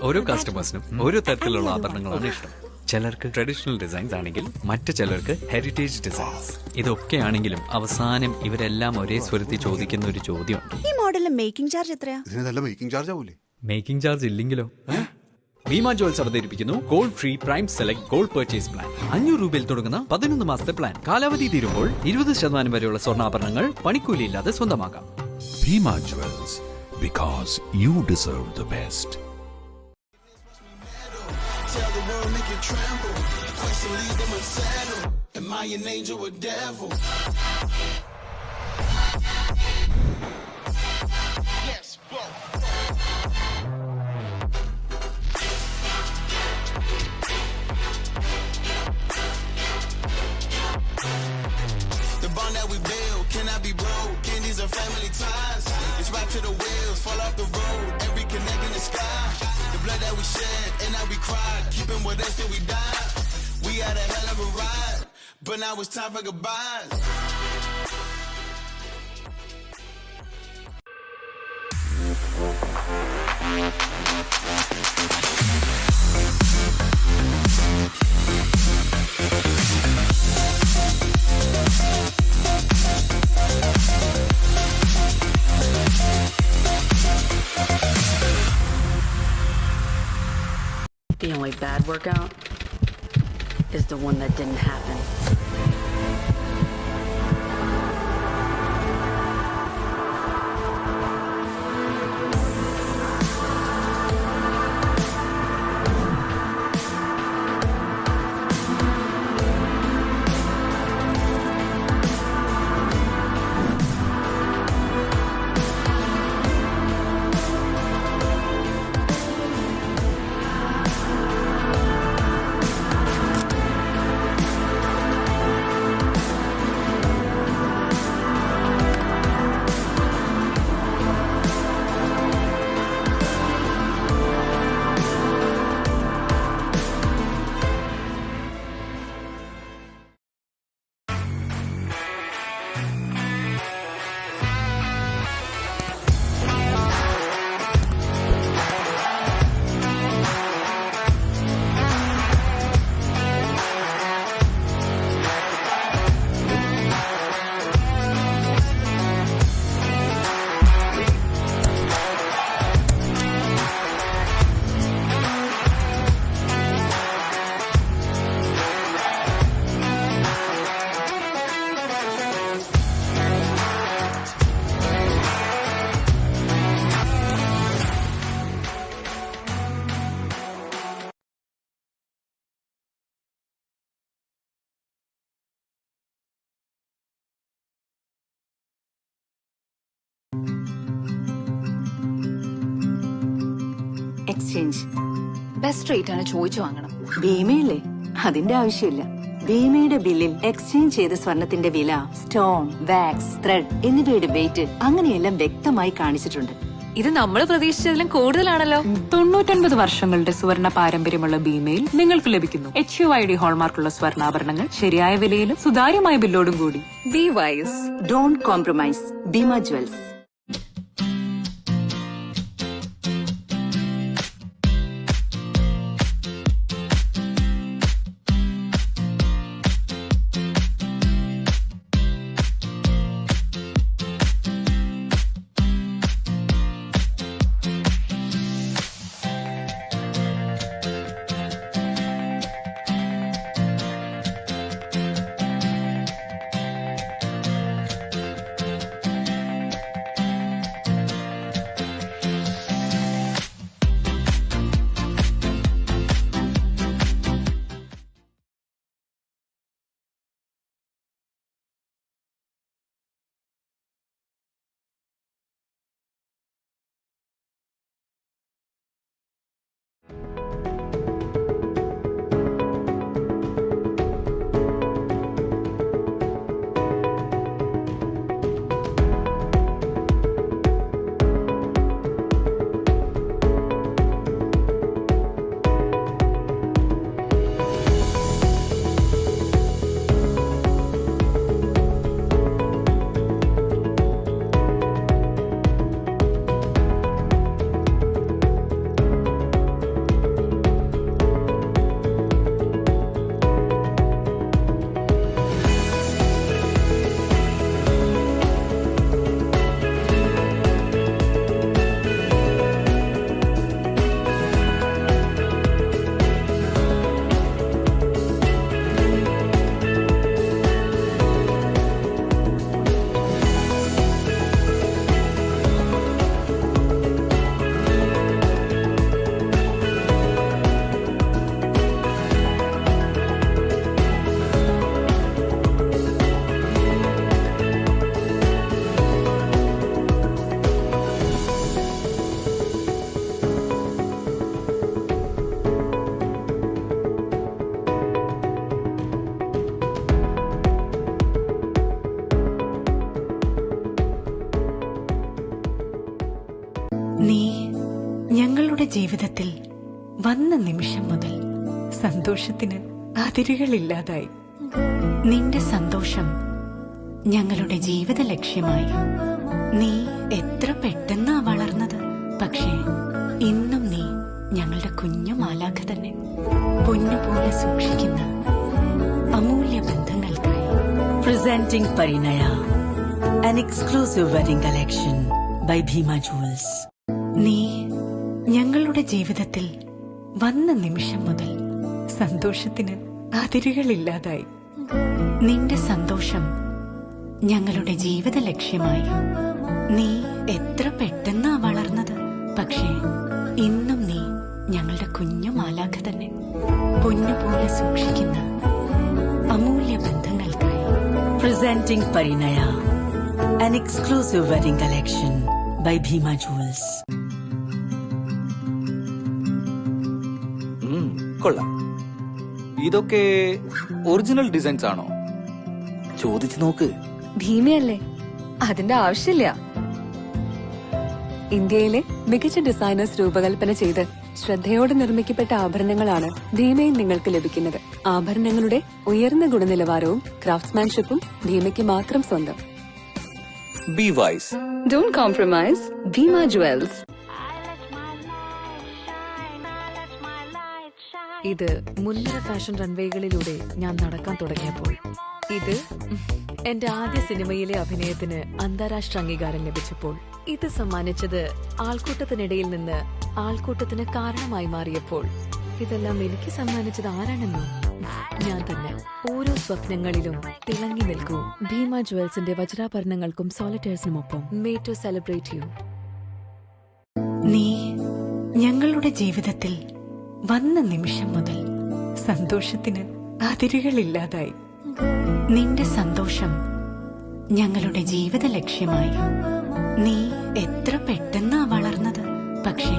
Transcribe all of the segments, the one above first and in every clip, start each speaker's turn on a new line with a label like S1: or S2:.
S1: ഓരോ കസ്റ്റമേഴ്സിനും ഓരോ തരത്തിലുള്ള ആഭരണങ്ങളാണ് ഇഷ്ടം. ചിലർക്ക് ട്രഡീഷണൽ ഡിസൈൻസ് ആണെങ്കിൽ മറ്റു ചിലർക്ക് ഹെറിറ്റേജ് ഡിസൈൻസ്. ഇതൊക്കെയാണെങ്കിലും അവസാനം ഇവരെല്ലാം ഒരേ സ്വരത്തിൽ ചോദിക്കുന്ന ഒരു ചോദ്യമുണ്ട്.
S2: ഈ മോഡലിൽ മേക്കിംഗ് ചാർജ് എത്രയാ?
S3: മേക്കിംഗ് ചാർജ് ആവൂലേ?
S1: മേക്കിംഗ് ചാർജ് ഇല്ലെങ്കിലോ? ഭീമ ജ്വൽസ് അവതരിപ്പിക്കുന്നു gold free prime select gold purchase plan. 500 രൂപയിൽ തുടങ്ങുന്ന 11 മാസത്തെ പ്ലാൻ. കാലാവധി തീരുമ്പോൾ 20% വരെയുള്ള സ്വർണ്ണാഭരണങ്ങൾ പണിക്കൂലിയില്ലാതെ സ്വന്തമാക്കാം.
S4: Bhima Jewels, because you deserve the best.
S5: Tell the world, make it tremble. Question leave them unsettled. Am I an angel or devil? Yes, whoa. The bond that we build cannot be broke. These are family ties. It's right to the wheels, fall off the road. Every connect in the sky. The blood that we shed and now we cry. Keeping with us till we die. We had a hell of a ride, but now it's time for goodbyes.
S6: The only bad workout is the one that didn't happen.
S7: Exchange
S8: best rate ആണ് ചോദിച്ചു വാങ്ങണം.
S7: ഭീമയില്ലേ? അതിന്റെ ആവശ്യമില്ല. ഭീമയുടെ ബില്ലിൽ exchange ചെയ്ത സ്വർണത്തിന്റെ വില, stone, wax, thread എന്നിവയുടെ വെയിറ്റ് അങ്ങനെയെല്ലാം വ്യക്തമായി കാണിച്ചിട്ടുണ്ട്.
S8: ഇത് നമ്മൾ പ്രതീക്ഷിച്ചതിലും കൂടുതലാണല്ലോ.
S9: 99 വർഷങ്ങളുടെ സുവർണ പാരമ്പര്യമുള്ള ഭീമയിൽ നിങ്ങൾക്ക് ലഭിക്കുന്നു HUID ഹോൾമാർക്കുള്ള സ്വർണ്ണാഭരണങ്ങൾ ശരിയായ വിലയിലും സുതാര്യമായ ബില്ലോടും കൂടി.
S8: Be wise.
S7: Don't compromise. Bhima jewels.
S3: നീ ഞങ്ങളുടെ ജീവിതത്തിൽ വന്ന നിമിഷം മുതൽ സന്തോഷത്തിന് അതിരുകളില്ലാതായി. നിന്റെ സന്തോഷം ഞങ്ങളുടെ ജീവിത ലക്ഷ്യമായി. നീ എത്ര പെട്ടെന്നാ വളർന്നത്. പക്ഷേ ഇന്നും നീ ഞങ്ങളുടെ കുഞ്ഞു മാലാഖ തന്നെ. പൊന്നുപോലെ സൂക്ഷിക്കുന്ന അമൂല്യ ബന്ധങ്ങൾക്കായി.
S6: Presenting Parinaya, an exclusive wedding collection by Bhima Jewels.
S3: നീ ഞങ്ങളുടെ ജീവിതത്തിൽ വന്ന നിമിഷം മുതൽ സന്തോഷത്തിന് അതിരുകളില്ലാതായി. നിന്റെ സന്തോഷം ഞങ്ങളുടെ ജീവിത ലക്ഷ്യമായി. നീ എത്ര പെട്ടെന്നാ വളർന്നത്. പക്ഷേ ഇന്നും നീ ഞങ്ങളുടെ കുഞ്ഞു മാലാഖ തന്നെ. പൊന്നുപോലെ സൂക്ഷിക്കുന്ന അമൂല്യ ബന്ധങ്ങൾക്കായി.
S6: Presenting Parinaya, an exclusive wedding collection by Bhima Jewels.
S10: കൊള്ളാം. ഇതൊക്കെ ഒറിജിനൽ ഡിസൈൻസ് ആണോ? ചോദിച്ചു നോക്ക്.
S8: ഭീമയല്ലേ, അതിന്റെ ആവശ്യമില്ല. ഇന്ത്യയിലെ മികച്ച ഡിസൈനേഴ്സ് രൂപകൽപ്പന ചെയ്ത് ശ്രദ്ധയോടെ നിർമ്മിക്കപ്പെട്ട ആഭരണങ്ങളാണ് ഭീമയിൽ നിങ്ങൾക്ക് ലഭിക്കുന്നത്. ആഭരണങ്ങളുടെ ഉയർന്ന ഗുണനിലവാരവും ക്രാഫ്റ്റ്സ്മാൻഷിപ്പും ഭീമയ്ക്ക് മാത്രം സ്വന്തം.
S10: Be wise.
S8: Don't compromise. Bhima Jewels.
S9: ഇത് മുൻനിര ഫാഷൻ റൺവേകളിലൂടെ ഞാൻ നടക്കാൻ തുടങ്ങിയപ്പോൾ, ഇത് എന്റെ ആദ്യ സിനിമയിലെ അഭിനയത്തിന് അന്താരാഷ്ട്ര അംഗീകാരം ലഭിച്ചപ്പോൾ, ഇത് സമ്മാനിച്ചത് ആൾക്കൂട്ടത്തിനിടയിൽ നിന്ന് ആൾക്കൂട്ടത്തിന് കാരണമായി മാറിയപ്പോൾ, ഇതെല്ലാം എനിക്ക് സമ്മാനിച്ചത് ആരാണെന്നോ? ഞാൻ തന്നെ. ഓരോ സ്വപ്നങ്ങളിലും തിളങ്ങി നിൽക്കൂ Bhima ജുവൽസിന്റെ വജ്രാഭരണങ്ങൾക്കും സോളിറ്റേഴ്സിനുമൊപ്പം. Made to celebrate you.
S3: നീ ഞങ്ങളുടെ ജീവിതത്തിൽ വന്ന നിമിഷം മുതൽ സന്തോഷത്തിന് അതിരുകളില്ലാതായി. നിന്റെ സന്തോഷം ഞങ്ങളുടെ ജീവിത ലക്ഷ്യമായി. നീ എത്ര പെട്ടെന്നാ വളർന്നത്. പക്ഷേ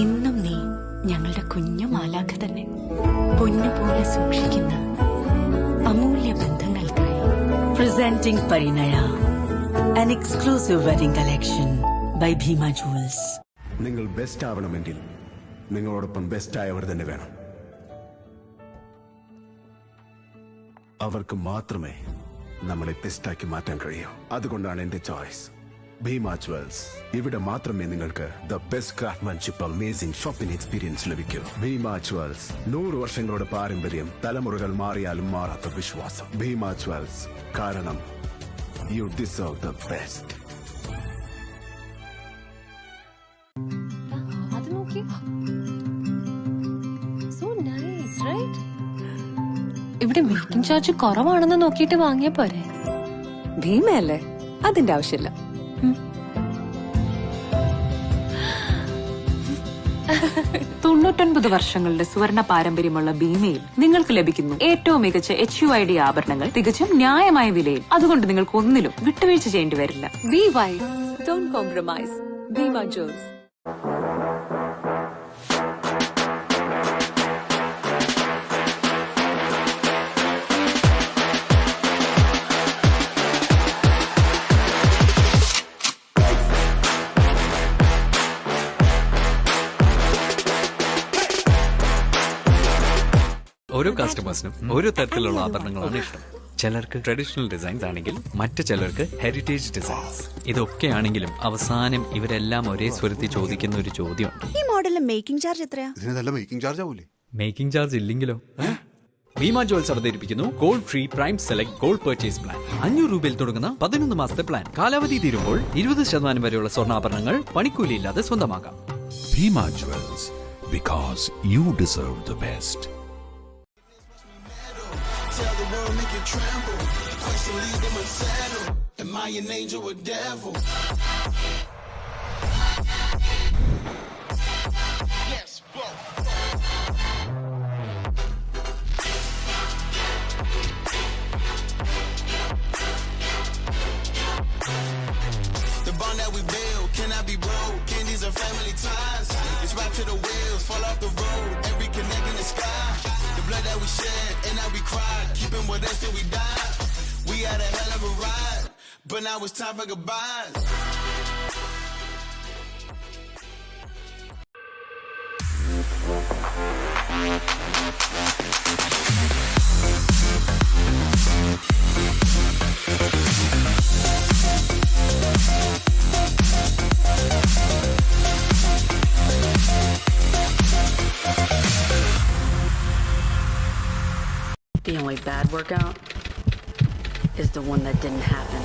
S3: ഇന്നും നീ ഞങ്ങളുടെ കുഞ്ഞു മാലാഖ തന്നെ. പൊന്നുപോലെ സൂക്ഷിക്കുന്ന അമൂല്യ ബന്ധങ്ങൾക്കായി.
S6: Presenting Parinaya, an exclusive wedding collection by Bhima Jewels.
S11: നിങ്ങൾ ബെസ്റ്റ് ആവണമെങ്കിൽ നിങ്ങളോടൊപ്പം ബെസ്റ്റ് ആയവർ തന്നെ വേണം. അവർക്ക് മാത്രമേ നമ്മളെ ബെസ്റ്റാക്കി മാറ്റാൻ കഴിയൂ. അതുകൊണ്ടാണ് എന്റെ ചോയ്സ് ഭീമ ജുവൽസ്. ഇവിടെ മാത്രമേ നിങ്ങൾക്ക് the best craftsmanship amazing shopping experience ലഭിക്കൂ. ഭീമ ജുവൽസ്, 100 വർഷങ്ങളുടെ പാരമ്പര്യം, തലമുറകൾ മാറിയാലും മാറാത്ത വിശ്വാസം. ഭീമ ജുവൽസ്, കാരണം യു ഡിസേർവ് ദ ബെസ്റ്റ്.
S9: ഇവിടെ മേക്കിംഗ് ചാർജ് കുറവാണെന്ന് നോക്കിയിട്ട് വാങ്ങിയ പോരെ.
S8: ഭീമയല്ലേ, അതിന്റെ ആവശ്യമില്ല.
S9: 99 വർഷങ്ങളുടെ സുവർണ പാരമ്പര്യമുള്ള ഭീമയിൽ നിങ്ങൾക്ക് ലഭിക്കുന്നു ഏറ്റവും മികച്ച HUID ആഭരണങ്ങൾ തികച്ചും ന്യായമായ വിലയിൽ. അതുകൊണ്ട് നിങ്ങൾക്ക് ഒന്നിലും വിട്ടുവീഴ്ച ചെയ്യേണ്ടി വരില്ല.
S8: Be wise. Don't compromise. Bhima Jewels.
S1: ഓരോ കസ്റ്റമേഴ്സിനും ഓരോ തരത്തിലുള്ള ആഭരണങ്ങളാണ് ഇഷ്ടം. ചിലർക്ക് ട്രഡീഷണൽ ഡിസൈൻസ് ആണെങ്കിൽ മറ്റു ചിലർക്ക് ഹെറിറ്റേജ് ഡിസൈൻസ്. ഇതൊക്കെയാണെങ്കിലും അവസാനം ഇവരെല്ലാം ഒരേ സ്വരത്തിൽ ചോദിക്കുന്ന ഒരു ചോദ്യമുണ്ട്.
S2: ഈ മോഡലിൽ മേക്കിംഗ് ചാർജ് എത്രയാ?
S11: മേക്കിംഗ് ചാർജ് ആവൂലേ?
S1: മേക്കിംഗ് ചാർജ് ഇല്ലെങ്കിലോ? ഭീമ ജുവൽസ് അവതരിപ്പിക്കുന്നു gold free prime select gold purchase plan. 500 രൂപയിൽ തുടങ്ങുന്ന 11 മാസത്തെ പ്ലാൻ. കാലാവധി തീരുമ്പോൾ 20% വരെയുള്ള സ്വർണ്ണാഭരണങ്ങൾ പണിക്കൂലിയില്ലാതെ സ്വന്തമാക്കാം.
S4: Bhima Jewels, because you deserve the best.
S5: Tell the world, make it tremble. Push to leave them unsettled. Am I an angel or devil? Yes, both. The bond that we build cannot be broke. Candies are family ties. It's right to the wheels, fall off the road. Every connect in the sky. The blood that we shed and now we cry. Keeping with us till we die. We had a hell of a ride, but now it's time for goodbyes.
S6: The only bad workout is the one that didn't happen.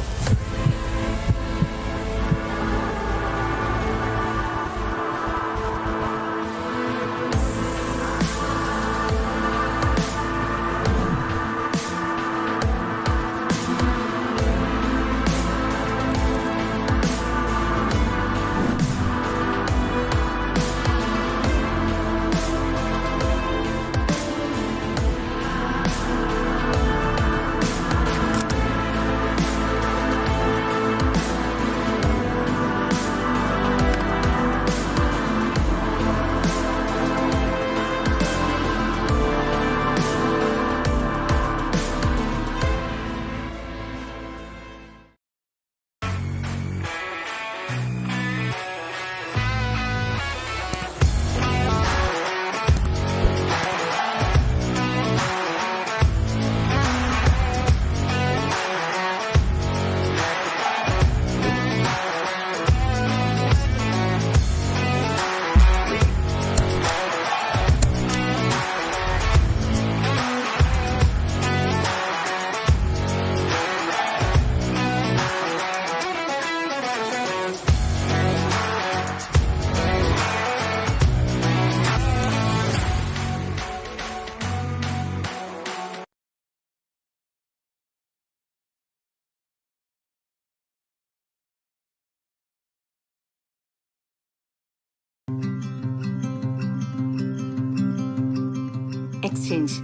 S7: Exchange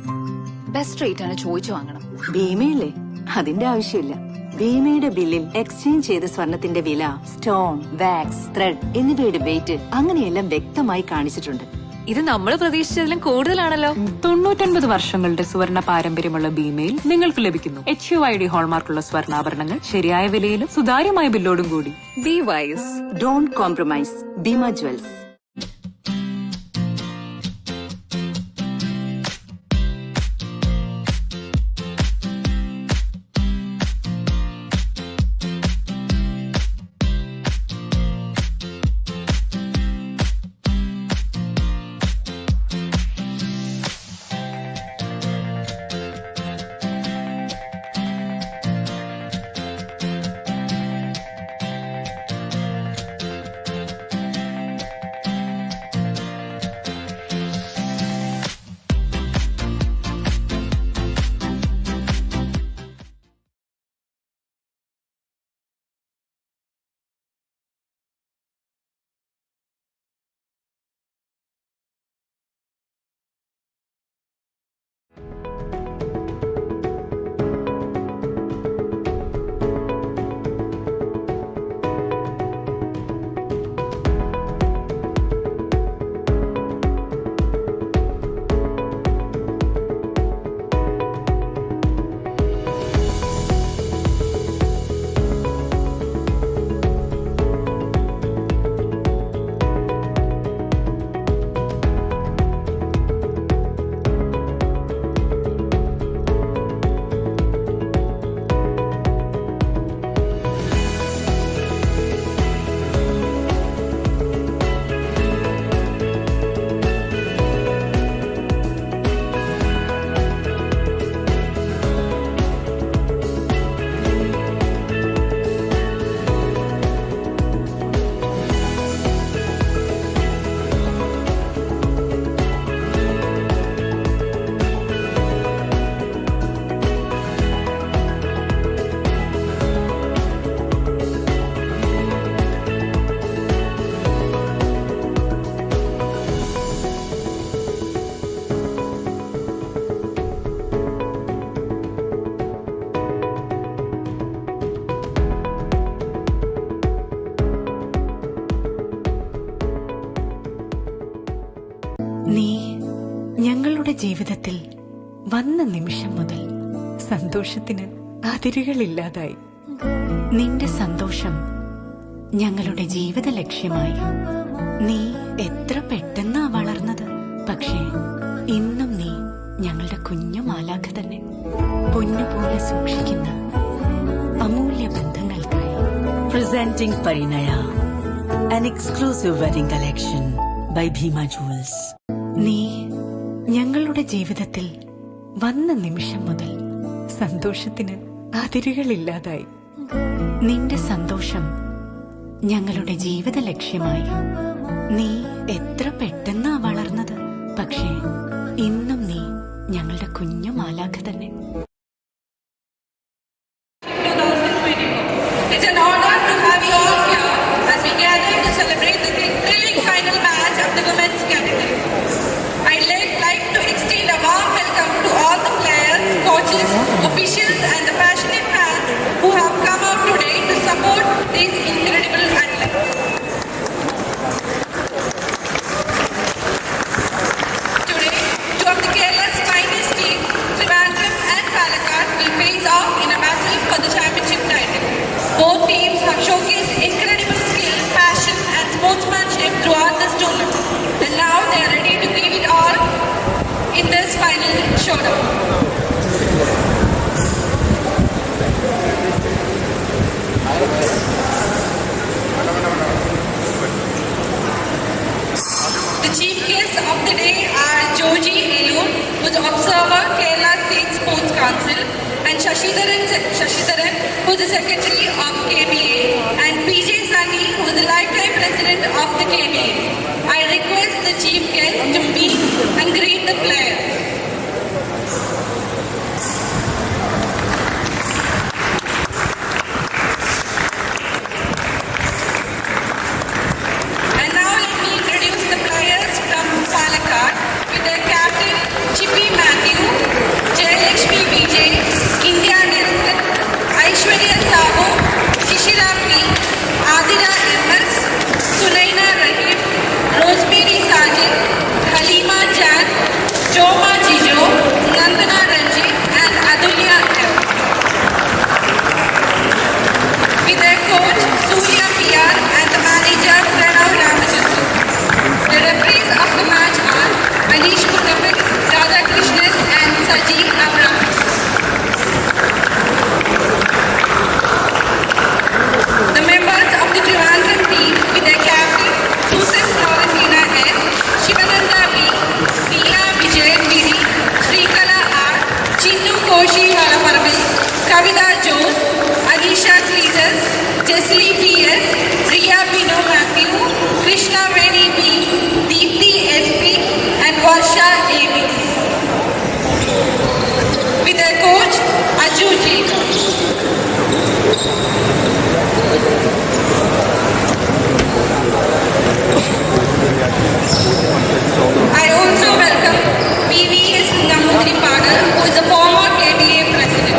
S9: best rate ആണ് ചോദിച്ചു വാങ്ങണം.
S7: ഭീമയില്ലേ? അതിന്റെ ആവശ്യമില്ല. ഭീമയുടെ ബില്ലിൽ exchange ചെയ്ത സ്വർണത്തിന്റെ വില, stone, wax, thread എന്നിവയുടെ വെയിറ്റ് അങ്ങനെയെല്ലാം വ്യക്തമായി കാണിച്ചിട്ടുണ്ട്.
S9: ഇത് നമ്മൾ പ്രതീക്ഷിച്ചതിലും കൂടുതലാണല്ലോ.
S3: 99 വർഷങ്ങളുടെ സുവർണ പാരമ്പര്യമുള്ള ഭീമയിൽ നിങ്ങൾക്ക് ലഭിക്കുന്നു HUID ഹോൾമാർക്കുള്ള സ്വർണ്ണാഭരണങ്ങൾ ശരിയായ വിലയിലും സുതാര്യമായ ബില്ലോടും കൂടി.
S9: Be wise.
S7: Don't compromise. Bhima jewels.
S3: നീ ഞങ്ങളുടെ ജീവിതത്തിൽ വന്ന നിമിഷം മുതൽ സന്തോഷത്തിന് അതിരുകളില്ലാതായി. നിന്റെ സന്തോഷം ഞങ്ങളുടെ ജീവിത ലക്ഷ്യമായി. നീ എത്ര പെട്ടെന്നാ വളർന്നത്.
S6: പക്ഷേ ഇന്നും നീ ഞങ്ങളുടെ കുഞ്ഞു മാലാഖ തന്നെ. പൊന്നുപോലെ സൂക്ഷിക്കുന്ന അമൂല്യ ബന്ധങ്ങൾക്കായി. Presenting Parinaya, an exclusive wedding collection by Bhima Jewels. നീ ഞങ്ങളുടെ ജീവിതത്തിൽ വന്ന നിമിഷം മുതൽ സന്തോഷത്തിന് അതിരുകളില്ലാതായി. നിന്റെ സന്തോഷം ഞങ്ങളുടെ ജീവിത ലക്ഷ്യമായി. നീ എത്ര പെട്ടെന്നാ വളർന്നത്, പക്ഷേ ഇന്നും നീ ഞങ്ങളുടെ കുഞ്ഞു മാലാഖ തന്നെ.
S12: It's an honor to have you all here as we gather to celebrate the thrilling final match of the women's category. I'd like to extend a warm welcome to all the players, coaches, officials and the passionate fans who have come out today to support these incredible athletes. Today, two of the Kerala's finest teams, Trivandrum and Palakkad, will face off in a battle for the championship title. Both teams have showcased incredible skill, passion and sportsmanship throughout this tournament. And now they are ready to give it all in this final showdown. The chief guests of the day are Joji Elur, who is observer, Kerala State Sports Council, and Shashidharan, who is the secretary of KBA, and PJ Sani, who is the lifetime president of the KBA. I request the chief guest to meet and greet the players. And now let me introduce the players from Palakkad with their captain Chippy Matthew, Jayalakshmi Vijay, India Nelson, Aishwarya Sabu, Shishira P, Adira MS, Sunaina Rahim, Rosemary Sajid, Halima Jan, Joma Jijo, Nandana Ranjit and Adulya M. With their coach Surya PR and the manager Pranav Ramachandran. The referees of the match are Anish Kuttapin, Radhakrishnan and Sajeev Abraham. The members of the Trivandrum team with their captain Susan Florentina S, Shivananda V, Neela Vijay Vidi, Srikala R, Chinnu Koshi Valaparbil, Kavita Jose, Anisha Cletus, Jesli PS, Priya Pino Matthew, Krishna Veni B, Deepthi SP and Varsha AB. With their coach Aju G. I also welcome PVS Namudripada, who is a former KBA president.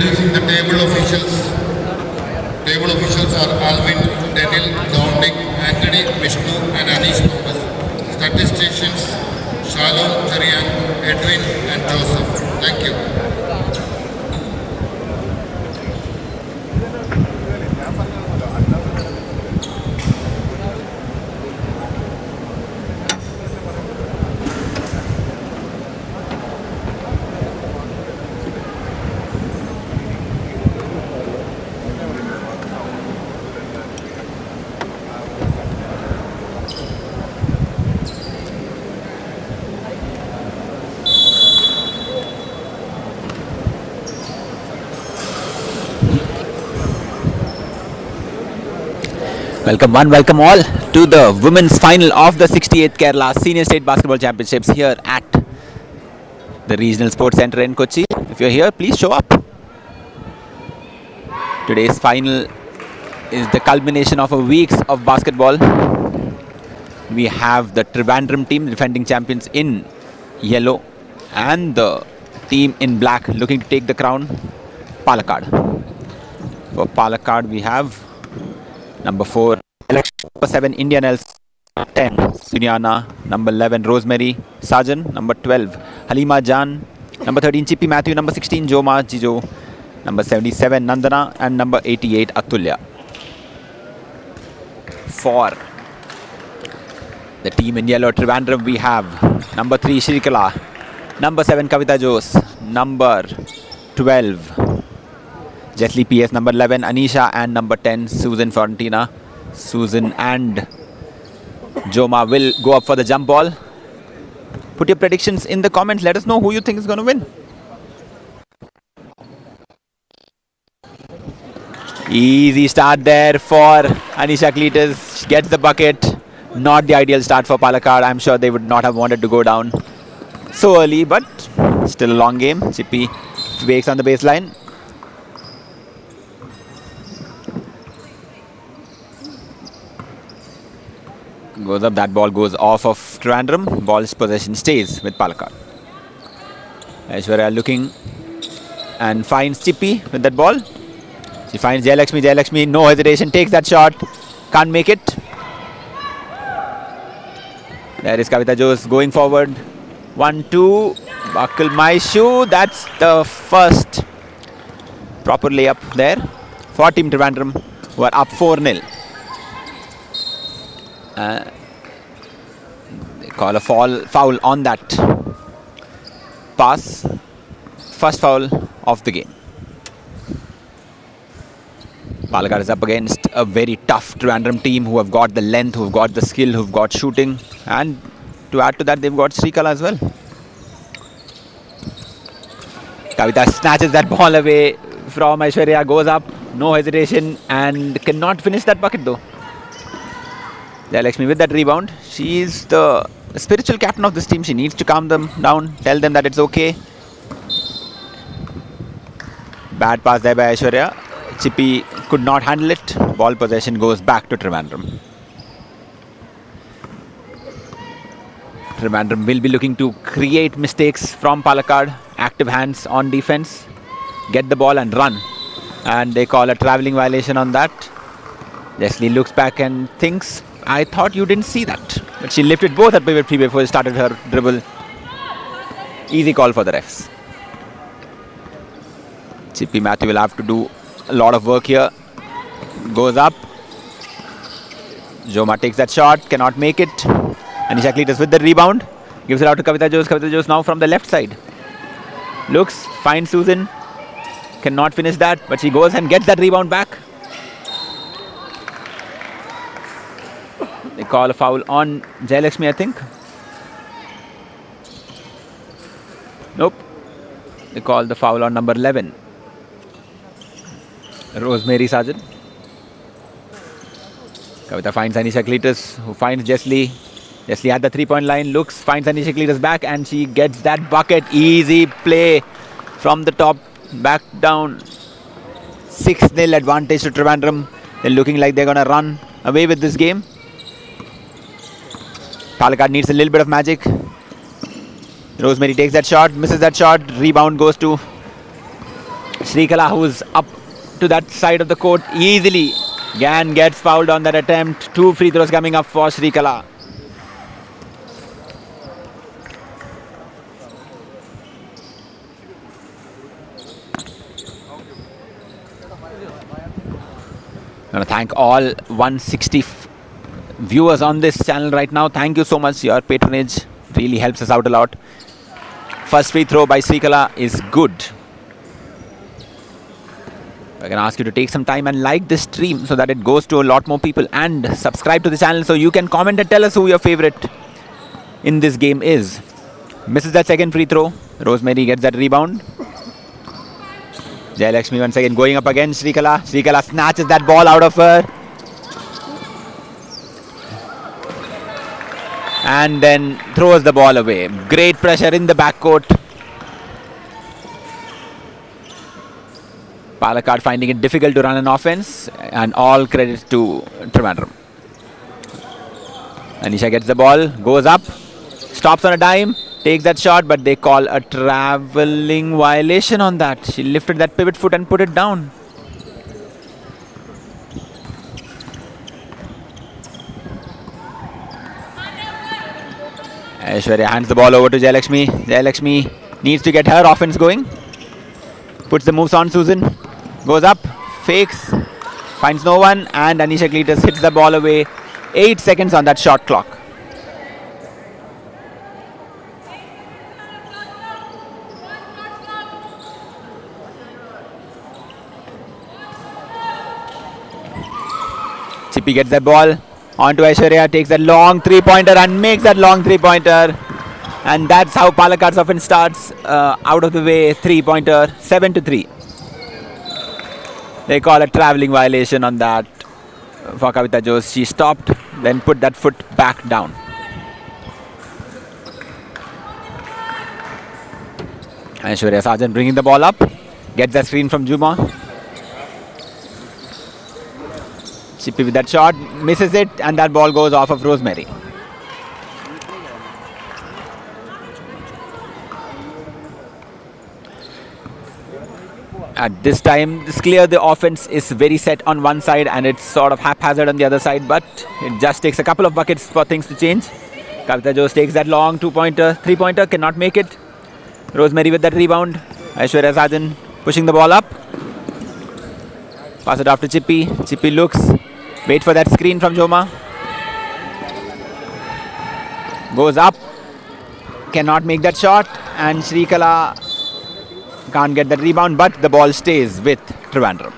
S13: Introducing the table officials. Table officials are Alvin, Daniel, Dominic, Anthony, Vishnu and Anish Thomas. Statisticians, Shalom, Charian, Edwin and Joseph. Thank you.
S10: Welcome all to the women's final of the 68th Kerala Senior State Basketball Championships here at the Regional Sports Centre in Kochi. If you're here, please show up. Today's final is the culmination of a weeks of basketball. We have the Trivandrum team, defending champions, in yellow, and the team in black looking to take the crown, Palakkad. For Palakkad, we have number 4, number 7, India Nelson, 10, Sunyana, number 11, Rosemary Sarjan, number 12, Halima Jan, number 13, Chippy Matthew, number 16, Joma Jijo, number 77, Nandana, and number 88, Atulya. For the team in yellow, Trivandrum, we have number 3, Shrikala, number 7, Kavita Jose, number 12, Jesli PS, number 11, Anisha, and number 10, Susan Frontina. Susan and Joma will go up for the jump ball. Put your predictions in the comments. Let us know who you think is going to win. Easy start there for Anisha Cletus. She gets the bucket. Not the ideal start for Palakkad. I'm sure they would not have wanted to go down so early, but still a long game. Chippy wakes on the baseline. Goes up, that ball goes off of Trivandrum. Ball's possession stays with Palakkad. Aishwarya looking and finds Chippy with that ball. She finds Jayalakshmi. Jayalakshmi, no hesitation, takes that shot. Can't make it. There is Kavita Jose going forward. 1-2. Buckle my shoe. That's the first proper layup there for Team Trivandrum, who are up 4-0. They call a foul on that pass. First foul of the game. Palakkad is up against a very tough Trivandrum team who have got the length, who have got the skill, who have got shooting, and to add to that, they've got Shrikala as well. Kavita snatches that ball away from Aishwarya, goes up, no hesitation, and cannot finish that bucket though. Jayalakshmi with that rebound. She is the spiritual captain of this team. She needs to calm them down, tell them that it's okay. Bad pass there by Aishwarya. Chippy could not handle it. Ball possession goes back to Trivandrum. Trivandrum will be looking to create mistakes from Palakkad. Active hands on defense. Get the ball and run. And they call a travelling violation on that. Jesli looks back and thinks, I thought you didn't see that. But she lifted both her pivot feet before she started her dribble. Easy call for the refs. Chippy Matthew will have to do a lot of work here. Goes up. Joma takes that shot. Cannot make it. Anisha Cletus with the rebound. Gives it out to Kavita Jose. Kavita Jose now from the left side. Looks. Finds Susan. Cannot finish that. But she goes and gets that rebound back. They call a foul on Jayalakshmi, I think. Nope. They call the foul on number 11. Rosemary Sarjan. Kavita finds Anisha Cletus, who finds Jesli. Jesli at the 3-point line, looks, finds Anisha Cletus back, and she gets that bucket. Easy play from the top, back down. 6-0 advantage to Trivandrum. They're looking like they're going to run away with this game. Palakkad needs a little bit of magic. Rosemary takes that shot, misses that shot. Rebound goes to Srikala, who's up to that side of the court easily. Gan gets fouled on that attempt. 2 free throws coming up for Srikala. I want to thank all 160 viewers on this channel right now. Thank you so much. Your patronage really helps us out a lot. First free throw by Srikala is good. I can ask you to take some time and like this stream so that it goes to a lot more people, and subscribe to the channel so you can comment and tell us who your favorite in this game is. Misses that second free throw. Rosemary gets that rebound. Jayalakshmi once again going up against Srikala. Srikala snatches that ball out of her. And then throws the ball away. Great pressure in the backcourt. Palakkad finding it difficult to run an offense, and all credit to Trivandrum. Anisha gets the ball, goes up, stops on a dime, takes that shot, but they call a travelling violation on that. She lifted that pivot foot and put it down. Aishwarya hands the ball over to Jayalakshmi. Jayalakshmi needs to get her offense going. Puts the moves on Susan. Goes up, fakes, finds no one, and Anisha Cletus hits the ball away. 8 seconds on that shot clock. Chippy gets that ball onto Aishwarya, takes that long three-pointer and makes that long three-pointer. And that's how Palakkad's offense starts. Out of the way, three-pointer, 7-3. They call a travelling violation on that for Kavita Jose. She stopped, then put that foot back down. Aishwarya Sarjan bringing the ball up. Gets the screen from Bhima. Chippy with that shot, misses it, and that ball goes off of Rosemary. At this time, it's clear the offense is very set on one side and it's sort of haphazard on the other side, but it just takes a couple of buckets for things to change. Kavita Jose takes that long two-pointer, three-pointer, cannot make it. Rosemary with that rebound. Aishwarya Sarjan pushing the ball up. Pass it off to Chippy. Chippy looks, wait for that screen from Joma. Goes up, cannot make that shot, and Srikala can't get that rebound, but the ball stays with Trivandrum.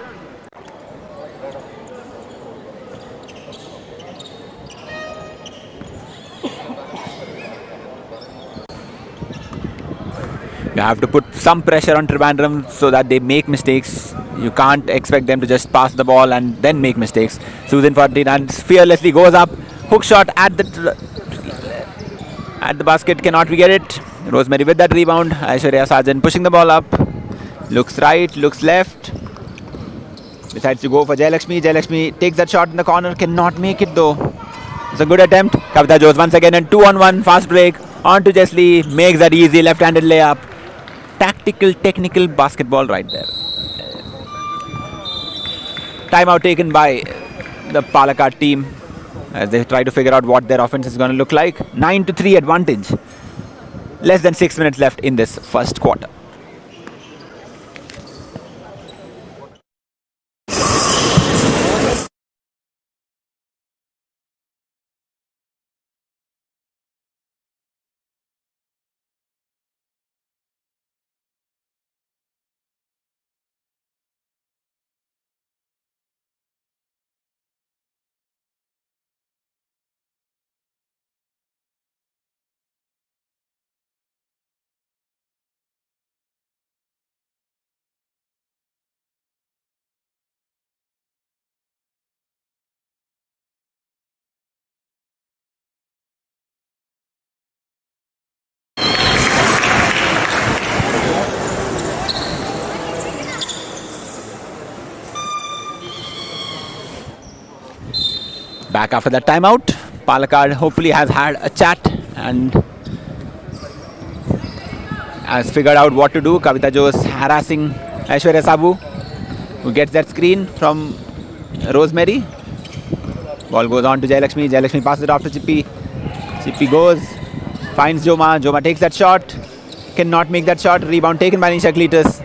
S10: You have to put some pressure on Trivandrum so that they make mistakes. You can't expect them to just pass the ball and then make mistakes. Susan Ferdinand fearlessly goes up. Hook shot at the basket. Cannot we get it? Rosemary with that rebound. Aishwarya Sarjan pushing the ball up. Looks right, looks left. Decides to go for Jayalakshmi. Jayalakshmi takes that shot in the corner. Cannot make it though. It's a good attempt. Kavita Jose once again and 2-on-1. Fast break. On to Jesli. Makes that easy left-handed layup. Tactical, technical basketball right there. Timeout taken by the Palakkad team as they try to figure out what their offense is going to look like. 9-3 advantage. Less than 6 minutes left in this first quarter. Back after that timeout, Palakkad hopefully has had a chat and has figured out what to do. Kavita Jose harassing Aishwarya Sabu, who gets that screen from Rosemary. Ball goes on to Jayalakshmi. Jayalakshmi passes it off to Chippy. Chippy goes, finds Joma. Joma takes that shot. Cannot make that shot. Rebound taken by Anisha Cletus.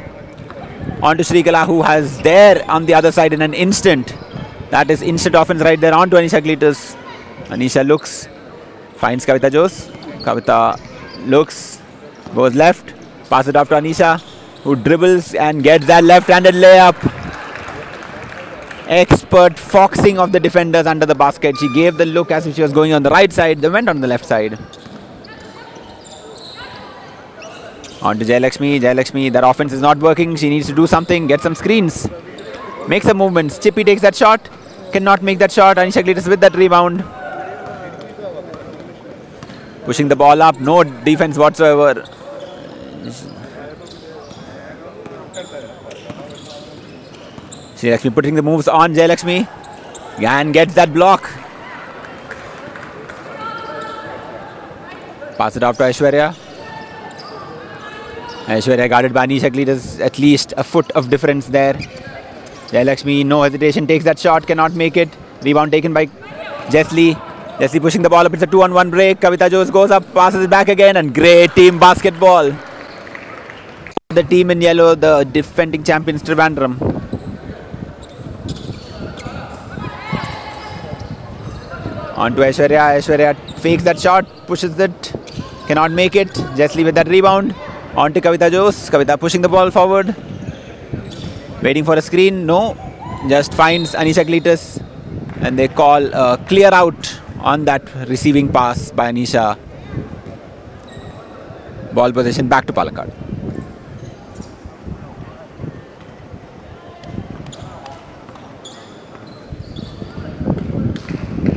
S10: On to Shrikala, who has there on the other side in an instant. That is instant offense right there. On to Anisha Cletus. Anisha looks, finds Kavita Jose. Kavita looks, goes left, passes it off to Anisha, who dribbles and gets that left-handed layup. Expert foxing of the defenders under the basket. She gave the look as if she was going on the right side. They went on the left side. On to Jayalakshmi. Jayalakshmi, that offense is not working. She needs to do something, get some screens, make some movements. Chippy takes that shot, cannot make that shot. Anisha Cletus with that rebound. Pushing the ball up, no defense whatsoever. Jayalakshmi putting the moves on Jayalakshmi and gets that block. Pass it off to Aishwarya. Aishwarya guarded by Anisha Cletus, at least a foot of difference there. Jayalakshmi, no hesitation, takes that shot, cannot make it. Rebound taken by Jesli. Jesli pushing the ball up, it's a 2-on-1 break. Kavita Jose goes up, passes it back again, and great team basketball. The team in yellow, the defending champions Trivandrum. On to Aishwarya. Aishwarya fakes that shot, pushes it, cannot make it. Jesli with that rebound. On to Kavita Jose. Kavita pushing the ball forward. Waiting for a screen. No. Just finds Anisha Cletus. And they call a clear out on that receiving pass by Anisha. Ball possession back to Palakkad.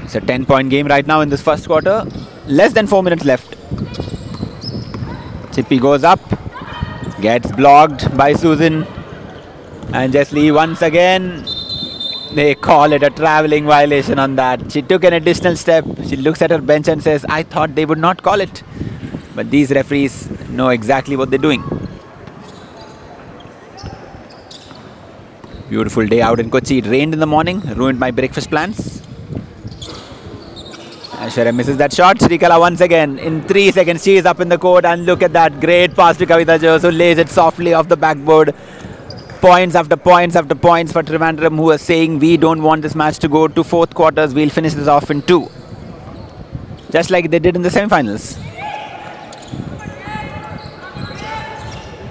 S10: It's a 10-point game right now in this first quarter. Less than 4 minutes left. Chippy goes up, gets blocked by Susan, and Jesli once again, they call it a travelling violation on that. She took an additional step. She looks at her bench and says, I thought they would not call it. But these referees know exactly what they're doing. Beautiful day out in Kochi. It rained in the morning, ruined my breakfast plans. Aishwarya misses that shot. Shrikala once again. In 3 seconds, she is up in the court. And look at that great pass to Kavita Jose, who lays it softly off the backboard. Points after points after points for Trivandrum, who are saying, we don't want this match to go to fourth quarters. We'll finish this off in 2. Just like they did in the semifinals.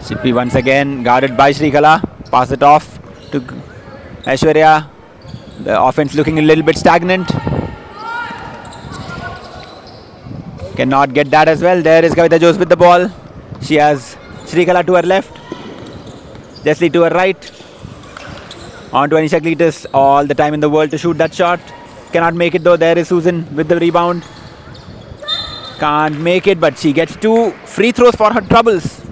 S10: Chippy once again, guarded by Shrikala. Pass it off to Aishwarya. The offense looking a little bit stagnant. Cannot get that as well. There is Kavita Jose with the ball. She has Shrikala to her left, Jesli to her right. On to Anisha Cletus. All the time in the world to shoot that shot. Cannot make it though. There is Susan with the rebound. Can't make it, but she gets 2 free throws for her troubles.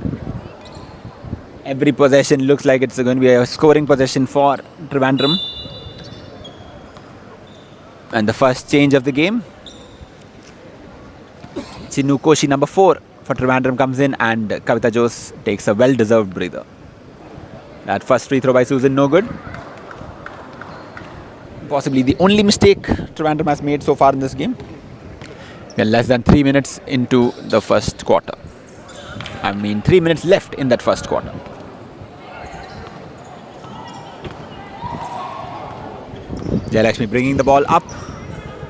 S10: Every possession looks like it's going to be a scoring possession for Trivandrum. And the first change of the game. Chinnu Koshi, number 4 for Trivandrum, comes in, and Kavita Jose takes a well-deserved breather. That first free throw by Susan, no good. Possibly the only mistake Trivandrum has made so far in this game. We are less than 3 minutes into the first quarter. 3 minutes left in that first quarter. Jayalakshmi bringing the ball up.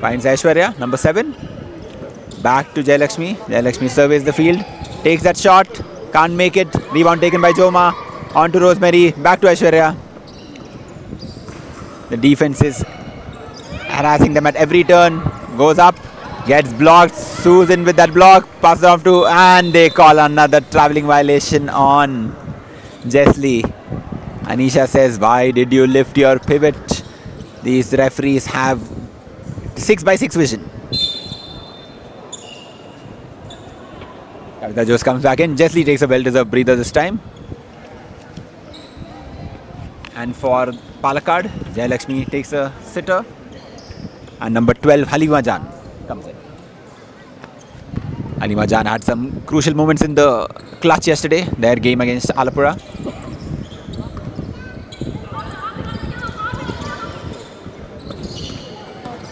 S10: Finds Aishwarya, number 7. Back to Jayalakshmi. Jayalakshmi surveys the field. Takes that shot. Can't make it. Rebound taken by Joma. On to Rosemary. Back to Aishwarya. The defense is harassing them at every turn. Goes up. Gets blocked. Susan with that block. Passes off to... And they call another travelling violation on Jesli. Anisha says, why did you lift your pivot? These referees have 6x6 vision. Kavita Jose comes back in. Jesli takes a well-deserved breather this time. And for Palakkad, Jayalakshmi takes a sitter. And number 12, Halima Jan, comes in. Halima Jan had some crucial moments in the clutch yesterday, their game against Alapura.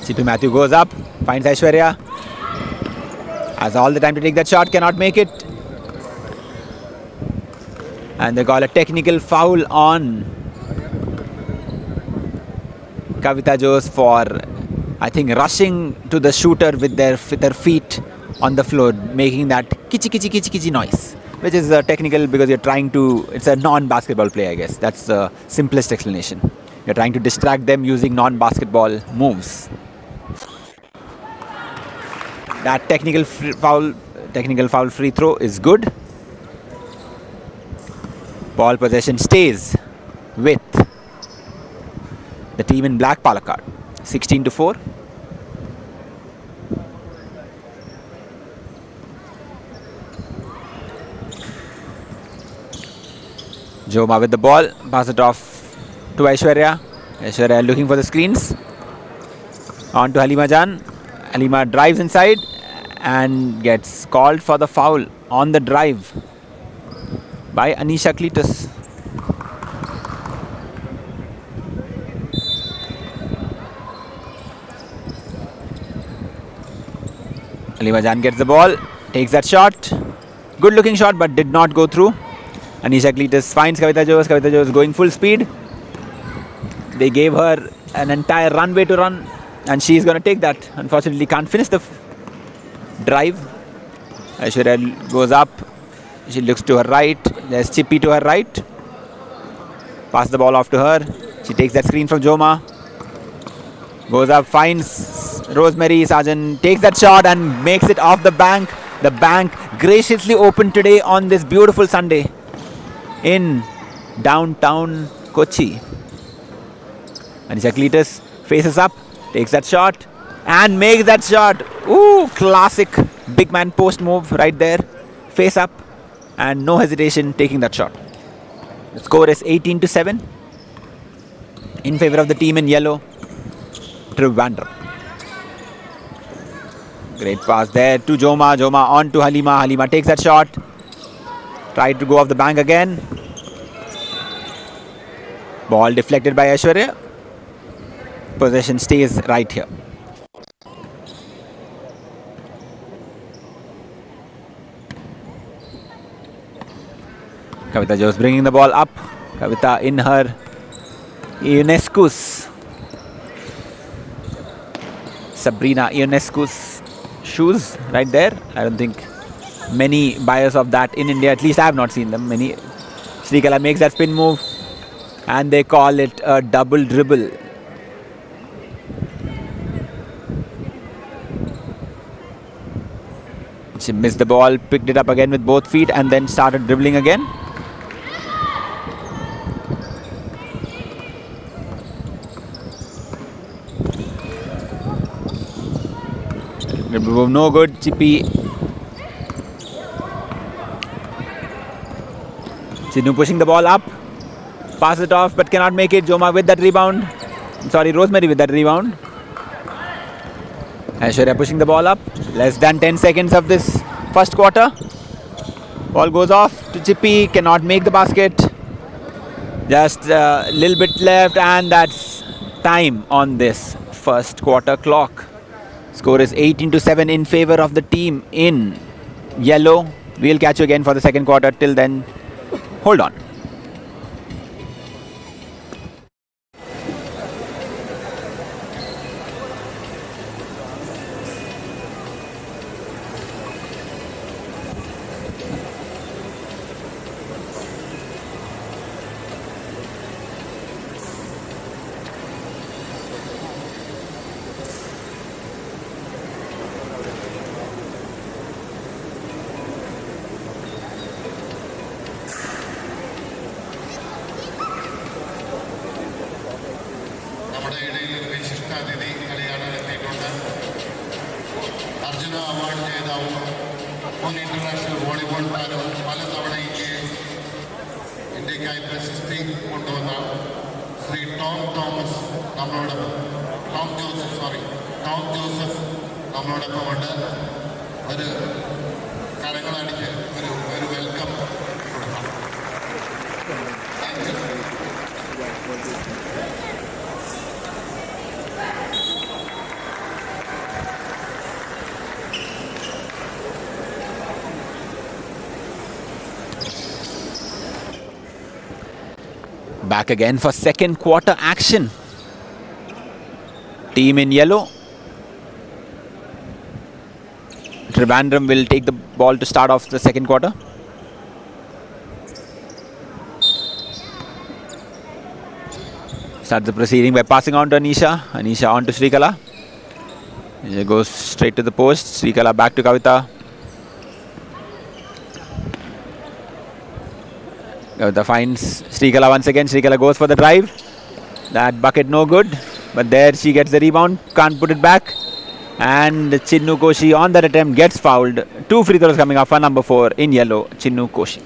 S10: Chippy Matthew goes up, finds Aishwarya. Has all the time to take that shot, cannot make it. And they call a technical foul on Kavita Jose for, I think, rushing to the shooter with their feet on the floor, making that kichi kichi kichi kichi noise, which is technical because you're trying to, it's a non-basketball play, I guess. That's the simplest explanation. You're trying to distract them using non-basketball moves. That technical foul free throw is good. Ball possession stays with the team in black, Palakkad, 16-4. Joma with the ball, pass it off to Aishwarya. Aishwarya looking for the screens. On to Halima Jan. Halima drives inside and gets called for the foul on the drive by Anisha Cletus. Halima Jan gets the ball, takes that shot. Good looking shot, but did not go through. Anisha Cletus finds Kavita Jose. Kavita Jose going full speed. They gave her an entire runway to run, and she is going to take that. Unfortunately, can't finish the drive. Aishwarya goes up. She looks to her right. There's Chippy to her right. Pass the ball off to her. She takes that screen from Joma. Goes up, finds Rosemary. Sargent takes that shot and makes it off the bank. The bank graciously opened today on this beautiful Sunday in downtown Kochi. Anisha Cletus faces up, takes that shot and makes that shot. Ooh, classic big man post move right there. Face up and no hesitation taking that shot. The score is 18-7 in favor of the team in yellow, Trivandrum. Great pass there to Joma. Joma on to Halima. Halima takes that shot. Tried to go off the bank again. Ball deflected by Aishwarya. Possession stays right here. Kavita Jose bringing the ball up. Kavita in her Ionescu's, Sabrina Ionescu's shoes right there. I don't think many buyers of that in India, at least I have not seen them. Many. Srikala makes that spin move and they call it a double dribble. She missed the ball, picked it up again with both feet and then started dribbling again. No good. Chippy. Sidhu pushing the ball up. Pass it off but cannot make it. Joma with that rebound. Sorry, Rosemary with that rebound. Aishwarya pushing the ball up. Less than 10 seconds of this first quarter. Ball goes off to Chippy. Cannot make the basket. Just a little bit left and that's time on this first quarter clock. Score is 18-7 in favor of the team in yellow. We'll catch you again for the second quarter. Till then, hold on. Back again for second quarter action. Team in yellow. Trivandrum will take the ball to start off the second quarter. Starts the proceeding by passing on to Anisha. Anisha on to Srikala. Anisha goes straight to the post. Srikala back to Kavita. Kavita finds Srikala once again. Srikala goes for the drive. That bucket no good. But there she gets the rebound. Can't put it back. And Chinnu Koshi on that attempt gets fouled. 2 free throws coming up for number 4 in yellow, Chinnu Koshi.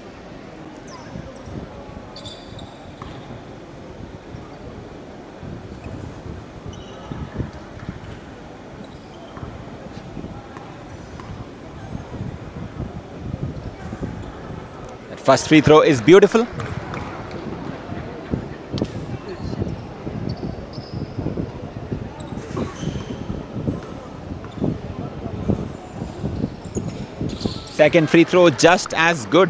S10: That first free throw is beautiful. Second free throw just as good.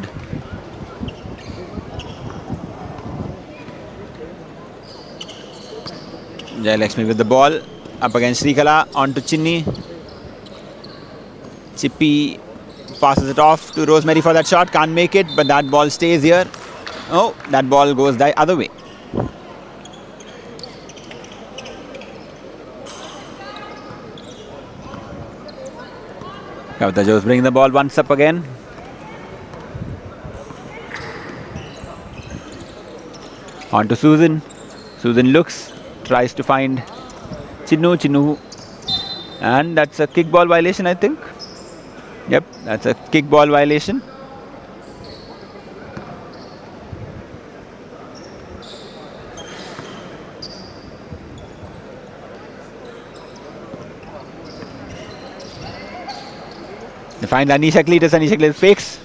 S10: Jayalakshmi with the ball. Up against Srikala. On to Chinni. Chippy passes it off to Rosemary for that shot. Can't make it, but that ball stays here. Oh, that ball goes the other way. Kavita Jose bringing the ball once up again. On to Susan. Susan looks, tries to find Chinnu. Chinnu. And that's a kickball violation, I think. Yep, that's a kickball violation. They find Anisha Cletus. Anisha Cletus fakes,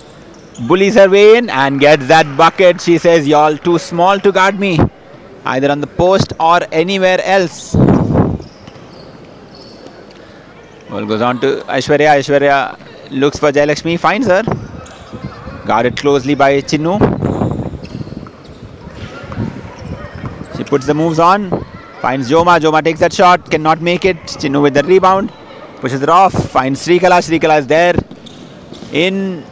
S10: bullies her way in and gets that bucket. She says, "Y'all too small to guard me, either on the post or anywhere else." Ball goes on to Aishwarya. Aishwarya looks for Jayalakshmi, finds her. Guarded closely by Chinnu. She puts the moves on, finds Joma. Joma takes that shot, cannot make it. Chinnu with the rebound, pushes it off, finds Srikala. Srikala is there in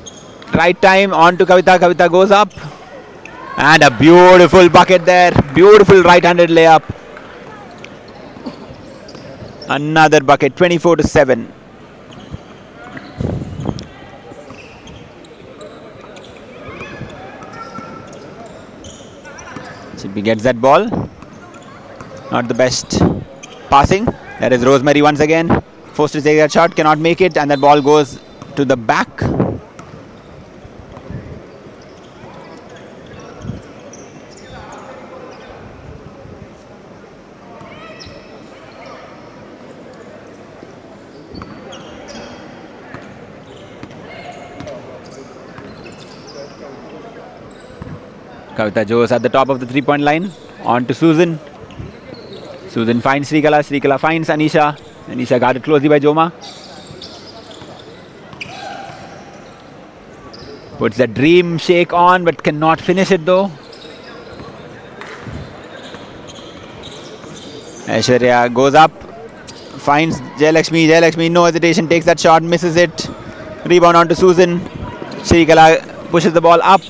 S10: right time. On to Kavita. Kavita goes up and a beautiful bucket there. Beautiful right-handed layup. Another bucket, 24-7. Chippy gets that ball. Not the best passing. That is Rosemary once again. Forced to take that shot, cannot make it, and that ball goes to the back. Kavita Jose at the top of the three-point line. On to Susan. Susan finds Srikala. Srikala finds Anisha. Anisha guarded closely by Joma. Puts the dream shake on but cannot finish it though. Aishwarya goes up. Finds Jayalakshmi. Jayalakshmi, no hesitation, takes that shot, misses it. Rebound on to Susan. Srikala pushes the ball up.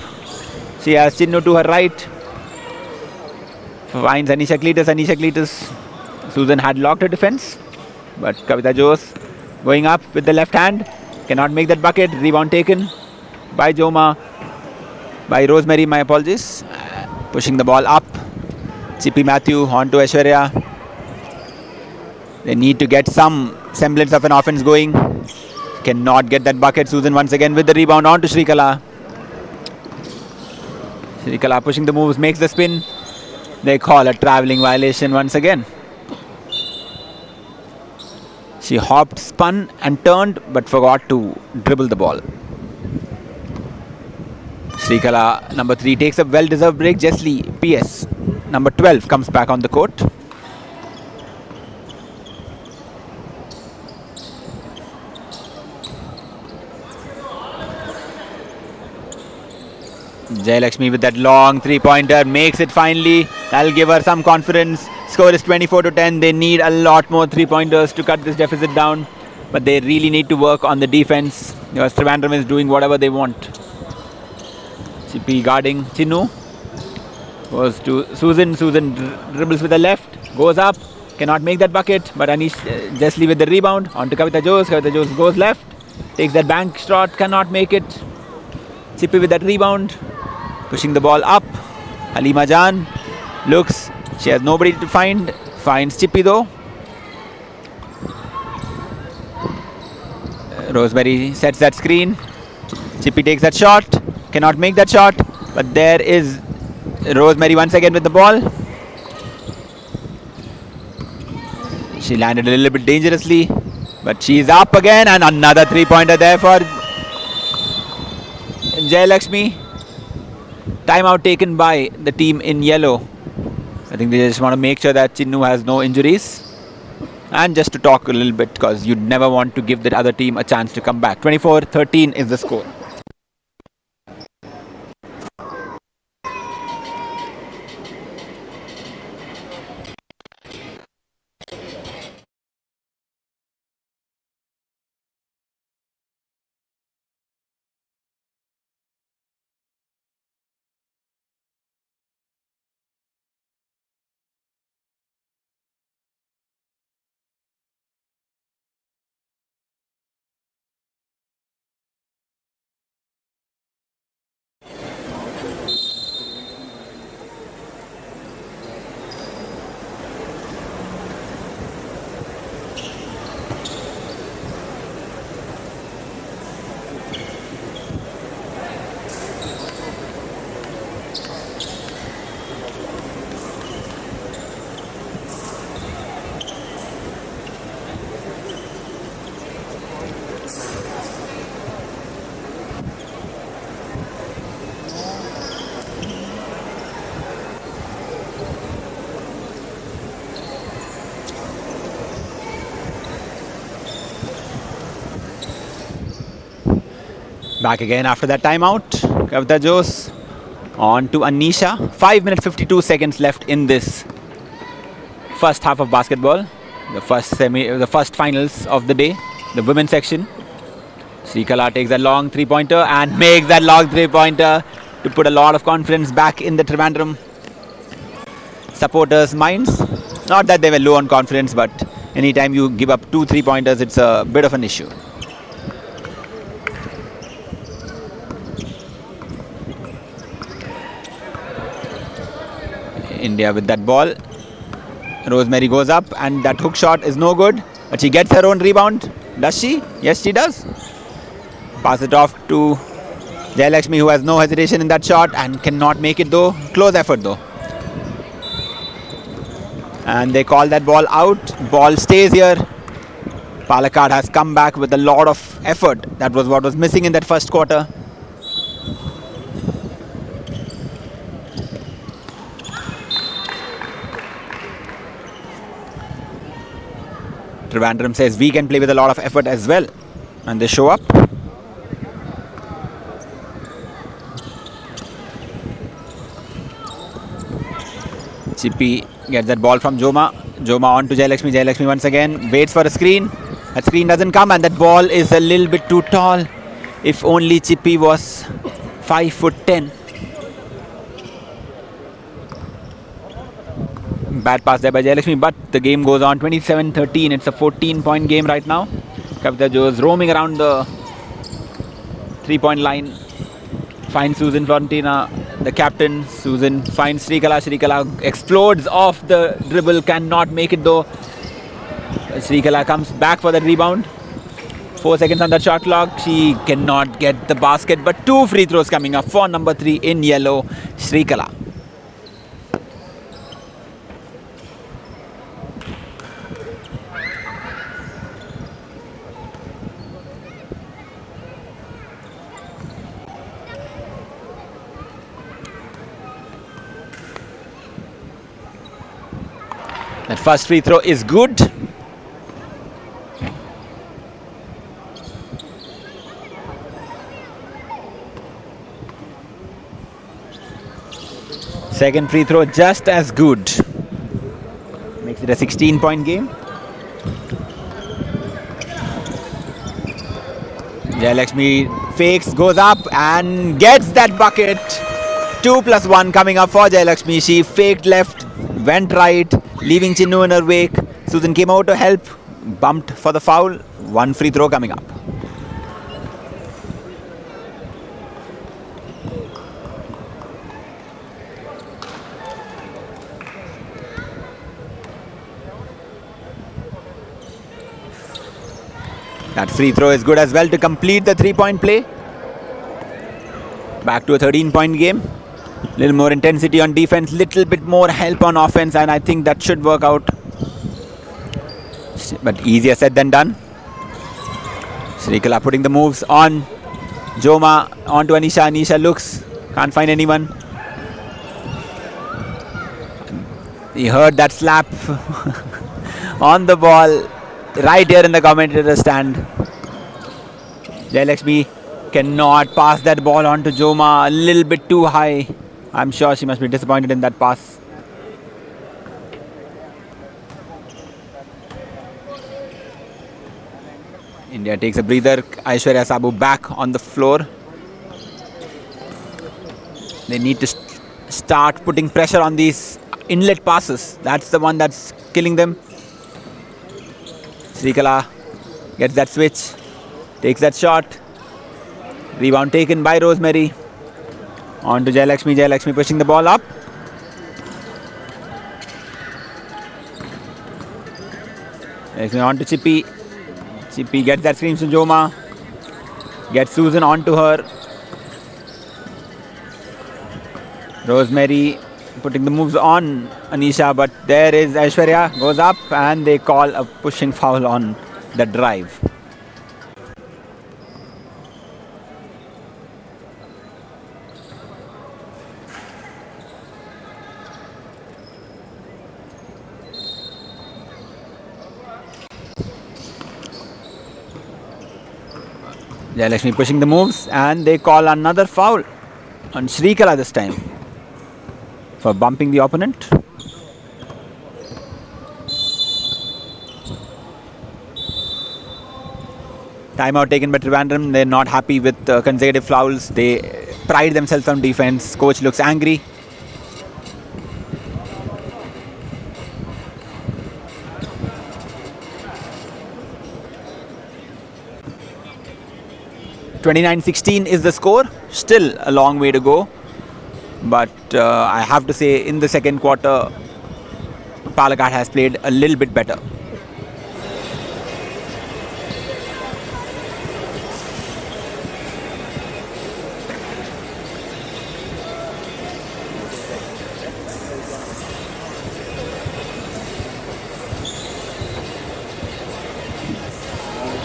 S10: She has Chinnu to her right. Finds Anisha Cletus. Anisha Cletus. Susan had locked her defense, but Kavita Jose going up with the left hand. Cannot make that bucket. Rebound taken by Joma. By Rosemary, my apologies. Pushing the ball up. Chippy Matthew on to Aishwarya. They need to get some semblance of an offense going. Cannot get that bucket. Susan once again with the rebound on to Srikala. Srikala pushing the moves, makes the spin. They call a travelling violation once again. She hopped, spun and turned but forgot to dribble the ball. Srikala, number 3, takes a well-deserved break. Jesli, PS, number 12, comes back on the court. Jayalakshmi with that long three-pointer makes it finally. That'll give her some confidence. Score is 24-10. They need a lot more three-pointers to cut this deficit down. But they really need to work on the defense because Trivandrum is doing whatever they want. Chippy guarding Chinnu. Goes to Susan. Susan dribbles with the left. Goes up. Cannot make that bucket. But Anish Jesli with the rebound. On to Kavita Jose. Kavita Jose goes left. Takes that bank shot. Cannot make it. Chippy with that rebound. Pushing the ball up. Halima Jan looks. She has nobody to find. Finds Chippy though. Rosemary sets that screen. Chippy takes that shot. Cannot make that shot. But there is Rosemary once again with the ball. She landed a little bit dangerously. But she's up again. And another three-pointer there for Jayalakshmi. Timeout taken by the team in yellow. I think they just want to make sure that Chinnu has no injuries. And just to talk a little bit because you'd never want to give the other team a chance to come back. 24-13 is the score. Back again after that timeout. Kavita Jose on to Anisha. 5 minutes 52 seconds left in this first half of basketball. The first finals of the day. The women's section. Srikala takes a long three-pointer and makes that long three-pointer to put a lot of confidence back in the Trivandrum supporters' minds. Not that they were low on confidence, but anytime you give up 2 3-pointers, it's a bit of an issue. India with that ball. Rosemary goes up and that hook shot is no good. But she gets her own rebound. Does she? Yes, she does. Pass it off to Jayalakshmi, who has no hesitation in that shot and cannot make it though. Close effort though. And they call that ball out. Ball stays here. Palakkad has come back with a lot of effort. That was what was missing in that first quarter. Trivandrum says we can play with a lot of effort as well. And they show up. Chippy gets that ball from Joma. Joma on to Jayalakshmi. Jayalakshmi once again waits for a screen. That screen doesn't come and that ball is a little bit too tall. If only Chippy was 5'10". Bad pass there by Jayalakshmi, but the game goes on. 27-13. It's a 14-point game right now. Kavita Jose roaming around the 3-point line. Finds Susan Florentina, the captain. Susan finds Srikala. Srikala explodes off the dribble. Cannot make it though. Srikala comes back for the rebound. 4 seconds on the shot clock. She cannot get the basket, but 2 free throws coming up for number 3 in yellow, Srikala. That first free throw is good. Second free throw just as good. Makes it a 16-point game. Jayalakshmi fakes, goes up and gets that bucket. 2+1 coming up for Jayalakshmi. She faked left, went right, leaving Chinnu in her wake. Susan came out to help, bumped for the foul. One free throw coming up. That free throw is good as well to complete the 3-point play. Back to a 13-point game. Little more intensity on defense, little bit more help on offense, and I think that should work out. But easier said than done. Srikala putting the moves on Joma, onto Anisha. Anisha looks, can't find anyone. He heard that slap on the ball right here in the commentator stand. Jayalakshmi cannot pass that ball on to Joma, a little bit too high. I'm sure she must be disappointed in that pass. India takes a breather. Aishwarya Sabu back on the floor. They need to start putting pressure on these inlet passes. That's the one that's killing them. Srikala gets that switch, takes that shot. Rebound taken by Rosemary. On to Jayalakshmi. Jayalakshmi pushing the ball up. On to Chippy. Chippy gets that screams to Joma. Gets Susan onto her. Rosemary putting the moves on Anisha, but there is Aishwarya, goes up and they call a pushing foul on the drive. Jayalakshmi pushing the moves and they call another foul on Srikala this time for bumping the opponent. Timeout taken by Trivandrum. They're not happy with consecutive fouls. They pride themselves on defense. Coach looks angry. (29-16) is the score. Still a long way to go. But I have to say, in the second quarter, Palakkad has played a little bit better.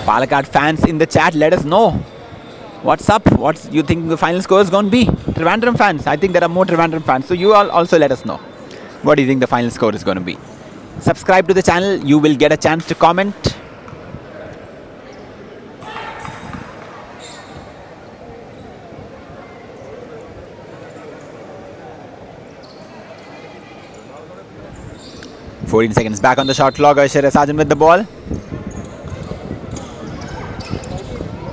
S10: Palakkad fans in the chat, let us know. What's up? What you think the final score is going to be? Trivandrum fans. I think there are more Trivandrum fans. So you all also let us know. What do you think the final score is going to be? Subscribe to the channel. You will get a chance to comment. (14 seconds back on the shot clock. Aishwarya Sarjan with the ball.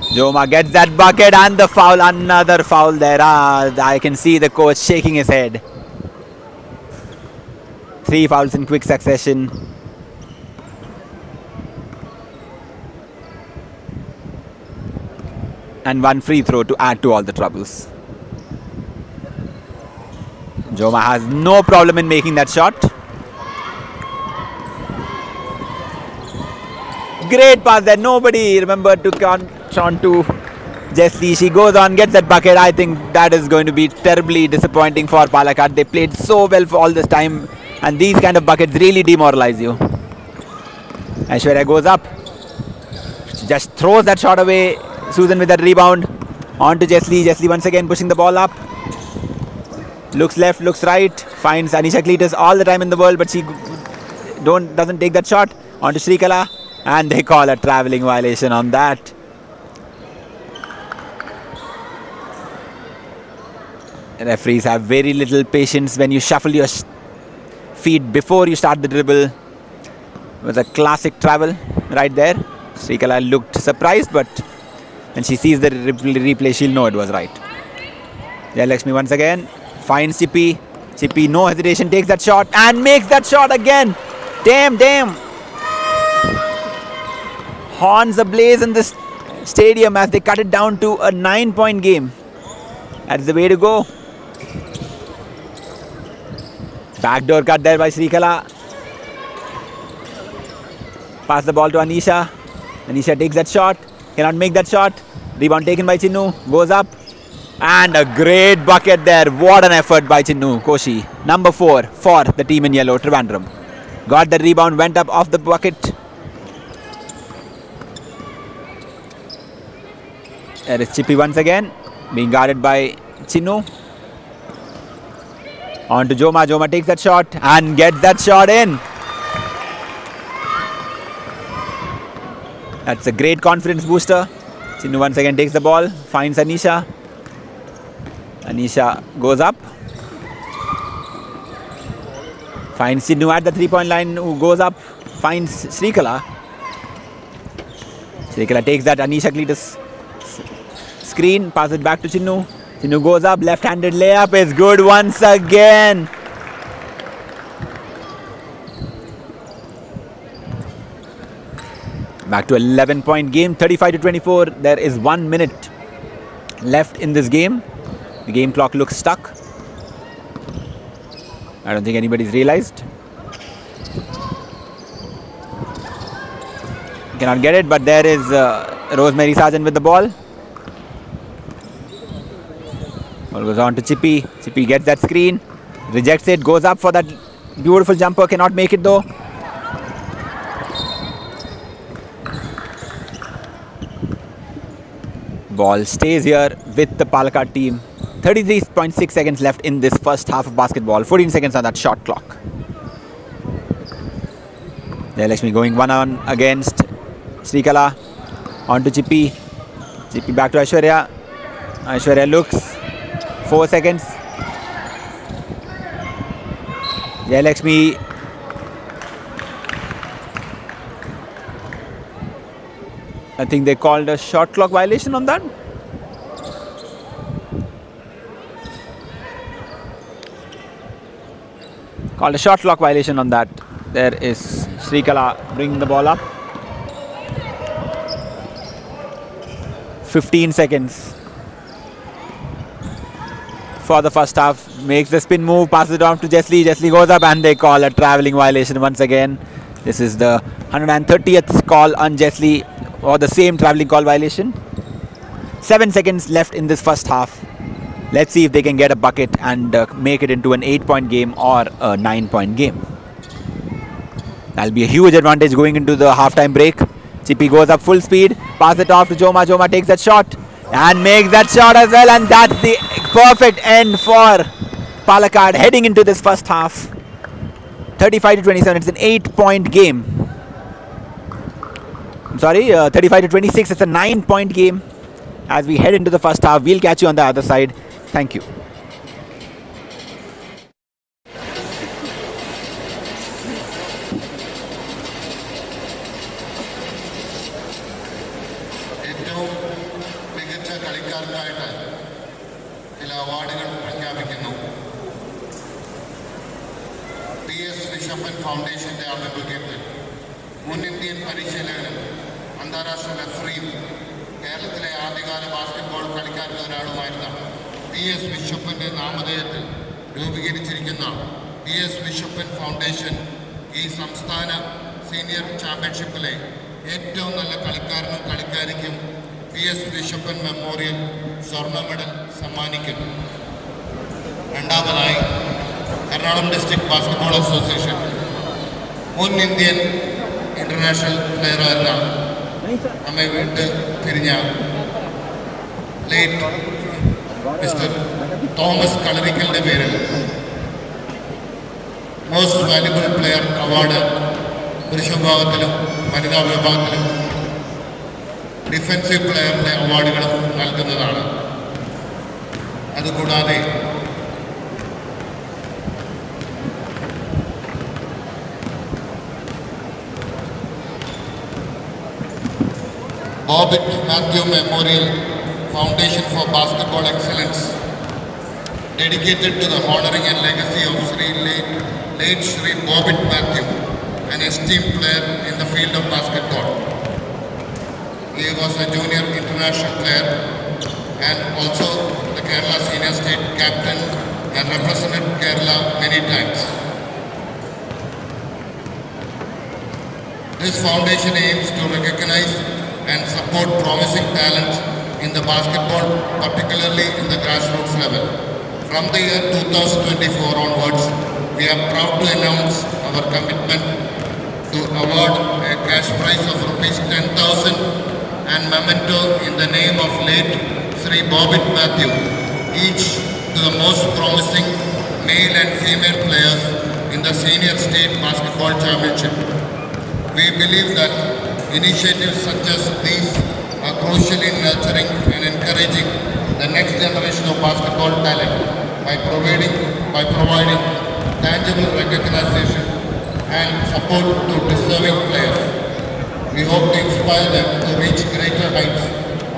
S10: Joma gets that bucket and the foul, another foul there. I can see the coach shaking his head. 3 fouls in quick succession. And 1 free throw to add to all the troubles. Joma has no problem in making that shot. Great pass there. Nobody remembered to count on to Jessie. She goes on, gets that bucket. I think that is going to be terribly disappointing for Palakkad. They played so well for all this time, and these kind of buckets really demoralize you. Aishwarya goes up, just throws that shot away. Susan with that rebound. On to Jessie. Jessie once again pushing the ball up. Looks left, looks right. Finds Anisha Cletus all the time in the world, but she doesn't take that shot. On to Srikala. And they call a travelling violation on that. Referees have very little patience when you shuffle your feet before you start the dribble. It was a classic travel right there. Srikala looked surprised, but when she sees the replay, she'll know it was right. Jayalakshmi once again finds Chippy. Chippy, no hesitation, takes that shot and makes that shot again. Damn. Horns ablaze in this stadium as they cut it down to a 9-point game. That's the way to go. Backdoor cut there by Srikala. Pass the ball to Anisha. Anisha takes that shot. Cannot make that shot. Rebound taken by Chinnu. Goes up. And a great bucket there. What an effort by Chinnu Koshi. Number 4 for the team in yellow, Trivandrum. Got the rebound, went up off the bucket. There is Chippy once again. Being guarded by Chinnu. On to Joma. Joma takes that shot and gets that shot in. That's a great confidence booster. Chinnu once again takes the ball, finds Anisha. Anisha goes up. Finds Chinnu at the 3-point line, who goes up, finds Srikala. Srikala takes that Anisha Cletus screen, passes it back to Chinnu. Chinnu goes up, left-handed layup is good once again. Back to 11-point game, 35-24. There is 1 minute left in this game. The game clock looks stuck. I don't think anybody's realized. Cannot get it, but there is Rosemary Sargent with the ball. Ball goes on to Chippy. Chippy gets that screen, rejects it, goes up for that beautiful jumper, cannot make it though. Ball stays here with the Palakkad team. 33.6 seconds left in this first half of basketball. 14 seconds on that shot clock. Jayalakshmi going one-on against Srikala. On to Chippy. Chippy back to Aishwarya. Aishwarya looks. 4 seconds. Jayalakshmi. I think they called a shot clock violation on that. Called a shot clock violation on that. There is Srikala bringing the ball up. 15 seconds for the first half. Makes the spin move, passes it on to Jesli. Jesli goes up and they call a travelling violation once again. This is the 130th call on Jesli, or the same travelling call violation. 7 seconds left in this first half. Let's see if they can get a bucket and make it into an 8-point game or a 9-point game. That'll be a huge advantage going into the halftime break. Chippy goes up full speed, pass it off to Joma. Joma takes that shot and makes that shot as well, and that's the perfect end for Palakkad heading into this first half. 35-27. It's an 8-point game. I'm sorry, 35-26. It's a 9-point game. As we head into the first half, we'll catch you on the other side. Thank you.
S13: ഏറ്റവും മികച്ച കളിക്കാർക്കായിട്ട് ചില അവാർഡുകൾ പ്രഖ്യാപിക്കുന്നു. PS വിശപ്പൻ ഫൗണ്ടേഷന്റെ ആഭിമുഖ്യത്തിൽ മുൻ Indian പരിശീലകനും അന്താരാഷ്ട്ര റഫറിയും കേരളത്തിലെ ആദ്യകാല ബാസ്കറ്റ്ബോൾ കളിക്കാരിൽ ഒരാളുമായിരുന്ന PS വിശപ്പന്റെ നാമധേയത്തിൽ രൂപീകരിച്ചിരിക്കുന്ന PS വിശപ്പൻ ഫൗണ്ടേഷൻ ഈ സംസ്ഥാന സീനിയർ ചാമ്പ്യൻഷിപ്പിലെ ഏറ്റവും നല്ല കളിക്കാരനും കളിക്കാരിക്കും PS വിശപ്പൻ മെമ്മോറിയൽ സ്വർണ്ണ മെഡൽ സമ്മാനിക്കുന്നു. രണ്ടാമതായി എറണാകുളം ഡിസ്ട്രിക്ട് ബാസ്കറ്റ്ബോൾ അസോസിയേഷൻ മുൻ ഇന്ത്യൻ ഇന്റർനാഷണൽ പ്ലെയറായിരുന്ന നമ്മെ വിട്ട് പിരിഞ്ഞ ലേറ്റ് മിസ്റ്റർ തോമസ് കളരിക്കലിൻ്റെ പേരിൽ മോസ്റ്റ് വാല്യുബിൾ പ്ലെയർ അവാർഡ് പുരുഷ വിഭാഗത്തിലും വനിതാ വിഭാഗത്തിലും ഡിഫൻസീവ് പ്ലെയറിൻ്റെ അവാർഡുകളും നൽകുന്നതാണ്. അതുകൂടാതെ Bobbitt Matthew Memorial Foundation for Basketball Excellence, dedicated to the honoring and legacy of late Sri Bobbitt Matthew, an esteemed player in the field of basketball. He was a junior international player and also the Kerala senior state captain and represented Kerala many times. This foundation aims to recognize and support promising talents in the basketball, particularly in the grassroots level. From the year 2024 onwards, we are proud to announce our commitment to award a cash prize of ₹10,000 and memento in the name of late Sri Bobbitt Matthew, each to the most promising male and female players in the Senior State Basketball Championship. We believe that initiatives such as these are crucial in nurturing and encouraging the next generation of basketball talent by providing tangible recognition and support to deserving players. We hope to inspire them to reach greater heights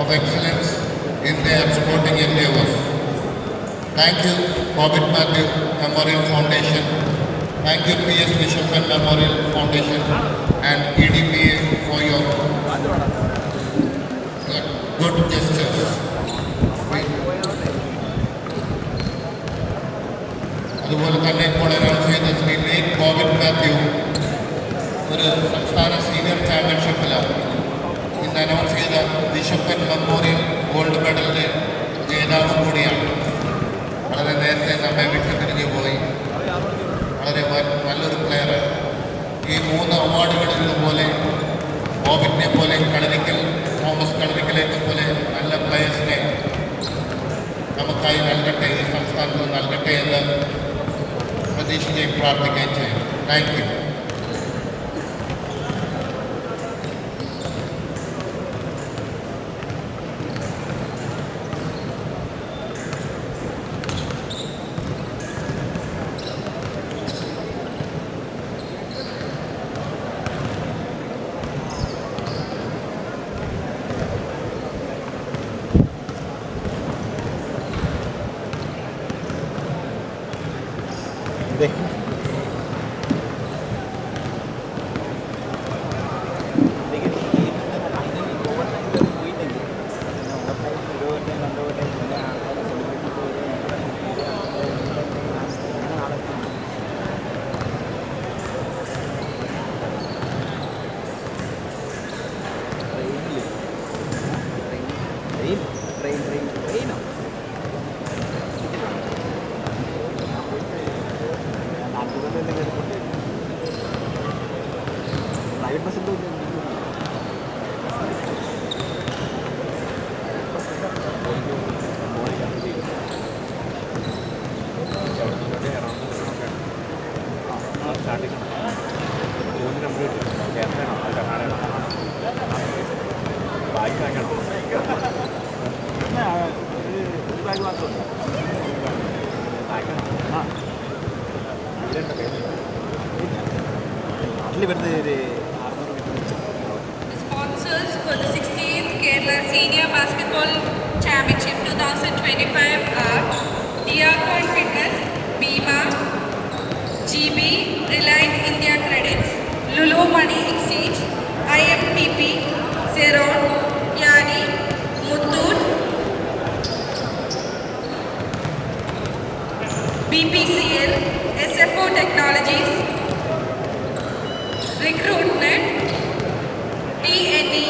S13: of excellence in their sporting endeavors. Thank you, Bobbitt Matthew Memorial Foundation. Thank you, P.S. Bishopman Memorial Foundation and EDBA for your good gestures. അതുപോലെ തന്നെ ഇപ്പോൾ announce ചെയ്ത Shri late ബോബിറ്റ് Mathew ഒരു സംസ്ഥാന senior ചാമ്പ്യൻഷിപ്പിലാണ് ഇന്ന് announce ചെയ്ത ബിഷപ്പൻ memorial gold മെഡലിൻ്റെ ജേതാവും കൂടിയാണ്. വളരെ നേരത്തെ നമ്മെ വിട്ടുപിരിഞ്ഞു പോയി. വളരെ നല്ലൊരു പ്ലെയറാണ്. ഈ 3 അവാർഡുകളിലുപോലെ ബോബിറ്റിനെ പോലെ തോമസ് കളരിക്കലേക്ക് പോലെ നല്ല പ്ലെയേഴ്സിനെ നമുക്കായി നൽകട്ടെ, ഈ സംസ്ഥാനത്ത് നൽകട്ടെ എന്ന് പ്രതീക്ഷിക്കുകയും പ്രാർത്ഥിക്കുകയും ചെയ്യും. Thank you.
S12: Sponsors for the 16th Kerala Senior Basketball Championship 2025 are Diacon Fitness, Bhima, GB, Reliant India Credits, Lulu Money Exchange, IMPP, Ceron, Yani, Muthoot, BPCL, SFO Technologies, Recruitment, TNE,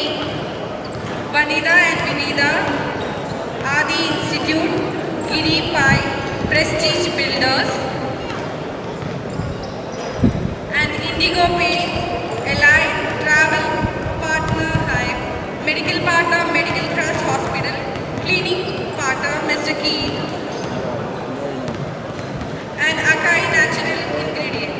S12: Vanida and Vinida, Adi Institute, Giri Pai, Prestige Builders, and Indigo Paints, Allied Travel Partner Hive, Medical Partner Medical Trust Hospital, Cleaning Partner Mr. Key, and Akai Natural Ingredients.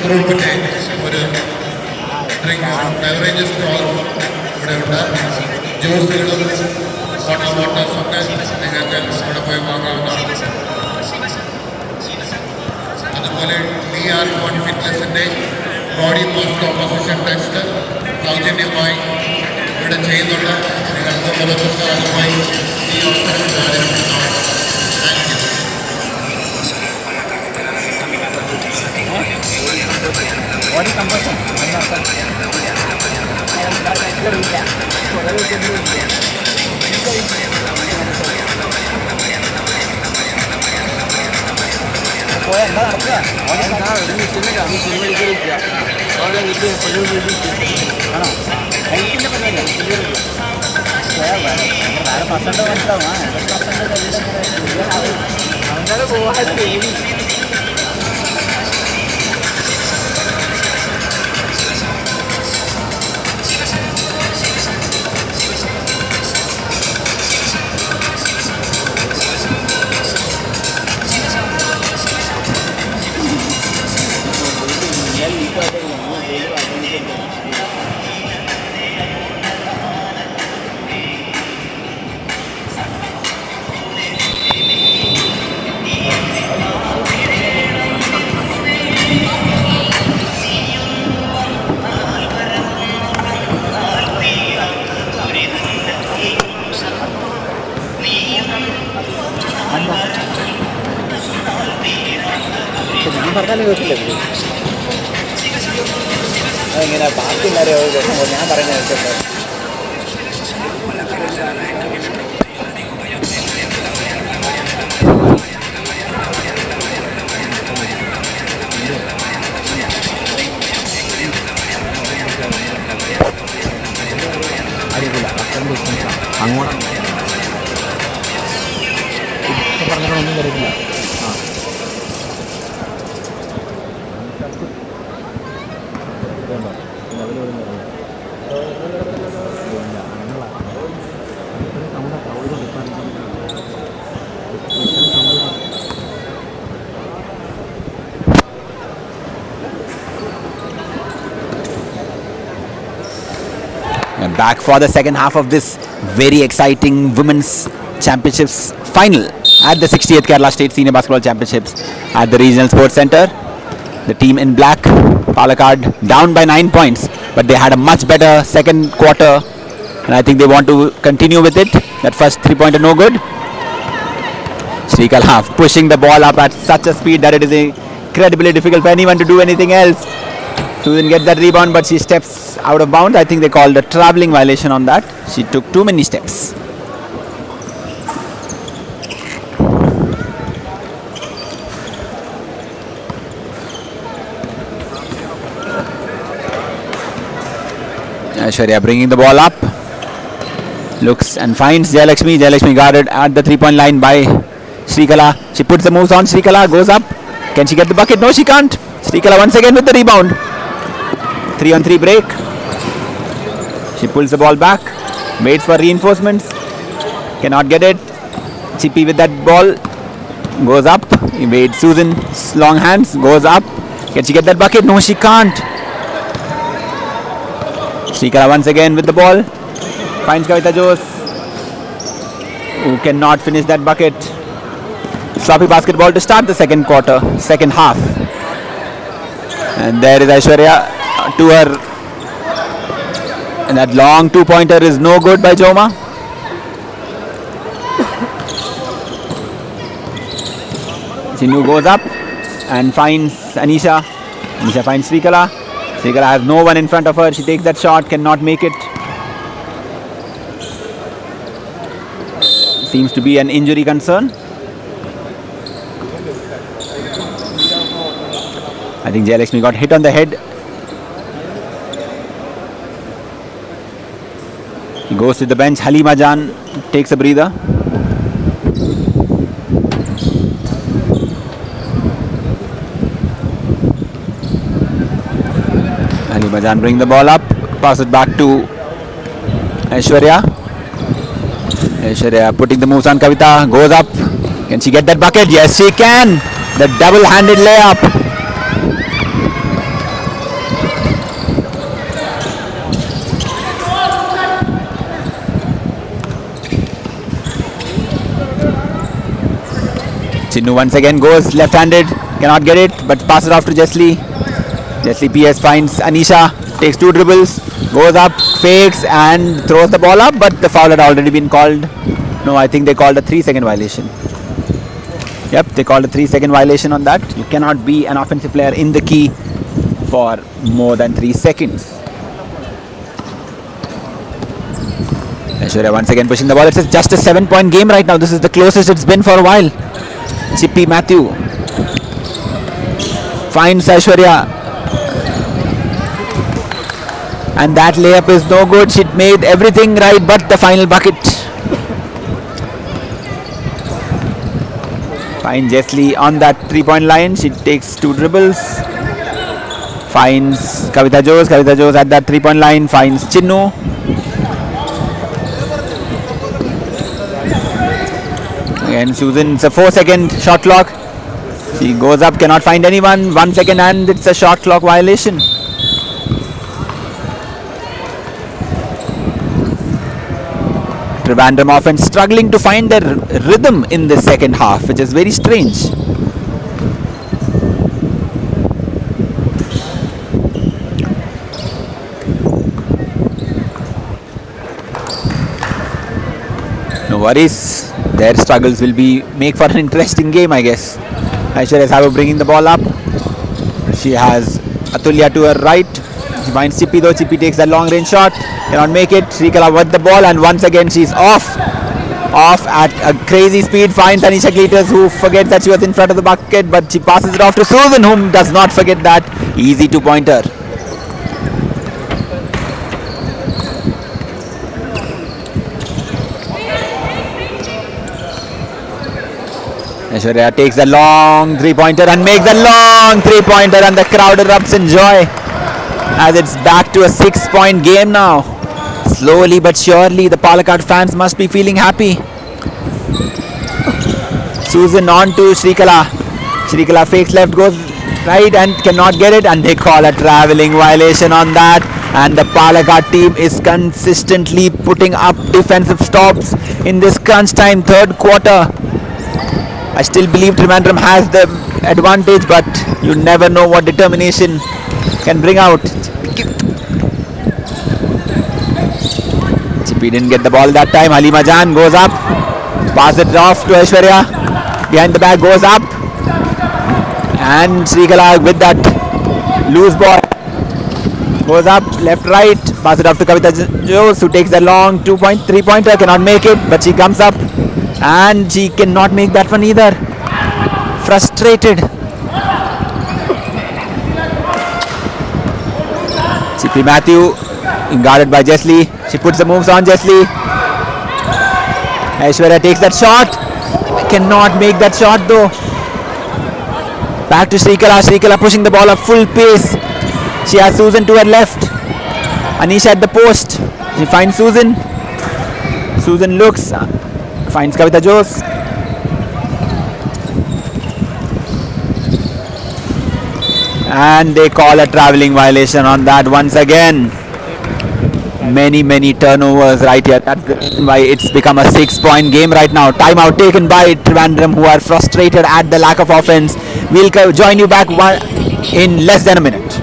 S13: ഗ്രൂപ്പിൻ്റെ ഒരു beverage stall ഇവിടെ ഉണ്ട്. ജ്യൂസുകളും വാട്ടേഴ്സും ഒക്കെ നിങ്ങൾക്ക് ഇവിടെ പോയി വാങ്ങാവുന്നതാണ്. അതുപോലെ DR1 ഫിറ്റ്നസിൻ്റെ ബോഡി മാസ് കോമ്പസിഷൻ ടെസ്റ്റ് സൗജന്യമായി ഇവിടെ ചെയ്യുന്നുണ്ട്. നിങ്ങൾക്ക് ബലപ്രസാദമായി ഈ അവസരത്തിൽ ആദരിക്കുന്നതാണ്. Thank you.
S10: body compression.
S14: ഇങ്ങനെ ബാക്കി എല്ലാവരും ഞാൻ പറയുന്നത് കേൾക്കുന്നത്.
S10: അങ്ങോട്ട് പറഞ്ഞൊന്നും വരില്ല. Back for the second half of this very exciting Women's Championships final at the 60th Kerala State Senior Basketball Championships at the Regional Sports Centre. The team in black, Palakkad, down by 9 points, but they had a much better second quarter, and I think they want to continue with it. That first 3-pointer no good. Srikala pushing the ball up at such a speed that it is incredibly difficult for anyone to do anything else. Susan gets that rebound, but she steps out of bounds. I think they called a travelling violation on that. She took too many steps. Aishwarya bringing the ball up. Looks and finds Jayalakshmi. Jayalakshmi guarded at the 3-point line by Srikala. She puts the moves on. Srikala goes up. Can she get the bucket? No, she can't. Srikala once again with the rebound. 3-on-3 break. She pulls the ball back, waits for reinforcements, cannot get it. Chippy with that ball, goes up, waits. Susan's long hands, goes up. Can she get that bucket? No, she can't. Srikala once again with the ball, finds Kavita Jose, who cannot finish that bucket. Sloppy basketball to start the second quarter, second half. And there is Aishwarya to her, and that long 2-pointer is no good by Joma. Sinu goes up and finds Anisha. Anisha finds Srikala. Srikala has no one in front of her. She takes that shot, cannot make it. Seems to be an injury concern. I think Jayalakshmi got hit on the head. He goes to the bench. Halima Jan takes a breather. Halima Jan bring the ball up, pass it back to Aishwarya. Aishwarya putting the moves on Kavita, goes up. Can she get that bucket? Yes, she can. The double-handed layup. Chinnu once again goes left-handed, cannot get it, but passes off to Jesli. Jesli PS finds Anisha, takes 2 dribbles, goes up, fakes and throws the ball up, but the foul had already been called. No, I think they called a 3-second violation. Yep, they called a 3-second violation on that. You cannot be an offensive player in the key for more than 3 seconds. Aishwarya once again pushing the ball. It's just a 7-point game right now. This is the closest it's been for a while. Chippy Matthew finds Aishwarya. And that layup is no good. She made everything right but the final bucket. Finds Jesli on that 3-point line. She takes 2 dribbles. Finds Kavita Jose. Kavita Jose at that 3-point line. Finds Chinnu. Again, Susan, it's a 4-second shot clock. She goes up, cannot find anyone. 1 second and it's a shot clock violation. Trivandrum offense struggling to find their rhythm in the second half, which is very strange. No worries. Their struggles will make for an interesting game, I guess. Aishwarya Sabu bringing the ball up. She has Atulya to her right. She finds Chippy though. Chippy takes that long range shot. Cannot make it. Srikala with the ball and once again she's off at a crazy speed. Finds Anisha Cletus, who forgets that she was in front of the bucket, but she passes it off to Susan, whom does not forget that. Easy 2-pointer. Aishwarya takes a long 3-pointer and makes a long 3-pointer and the crowd erupts in joy as it's back to a 6-point game now. Slowly but surely the Palakkad fans must be feeling happy. Susan on to Srikala. Srikala fakes left, goes right and cannot get it and they call a travelling violation on that. And the Palakkad team is consistently putting up defensive stops in this crunch time 3rd quarter. I still believe Trivandrum has the advantage, but you never know what determination can bring out. Chippy didn't get the ball that time. Halima Jan goes up, pass it off to Aishwarya. Behind the back goes up, and Srikala with that loose ball goes up left right. Pass it off to Kavita Jose, who takes the long 3-pointer. Cannot make it, but she comes up. And she cannot make that one either. Frustrated. Chippy Matthew guarded by Jesli. She puts the moves on Jesli. Aishwarya takes that shot. Cannot make that shot though. Back to Srikala. Srikala pushing the ball up full pace. She has Susan to her left. Anisha at the post. She finds Susan. Susan looks. Finds Kavita Jose. And they call a travelling violation on that once again. Many turnovers right here. That's the reason why it's become a 6-point game right now. Timeout taken by Trivandrum, who are frustrated at the lack of offense. We'll join you back in less than a minute.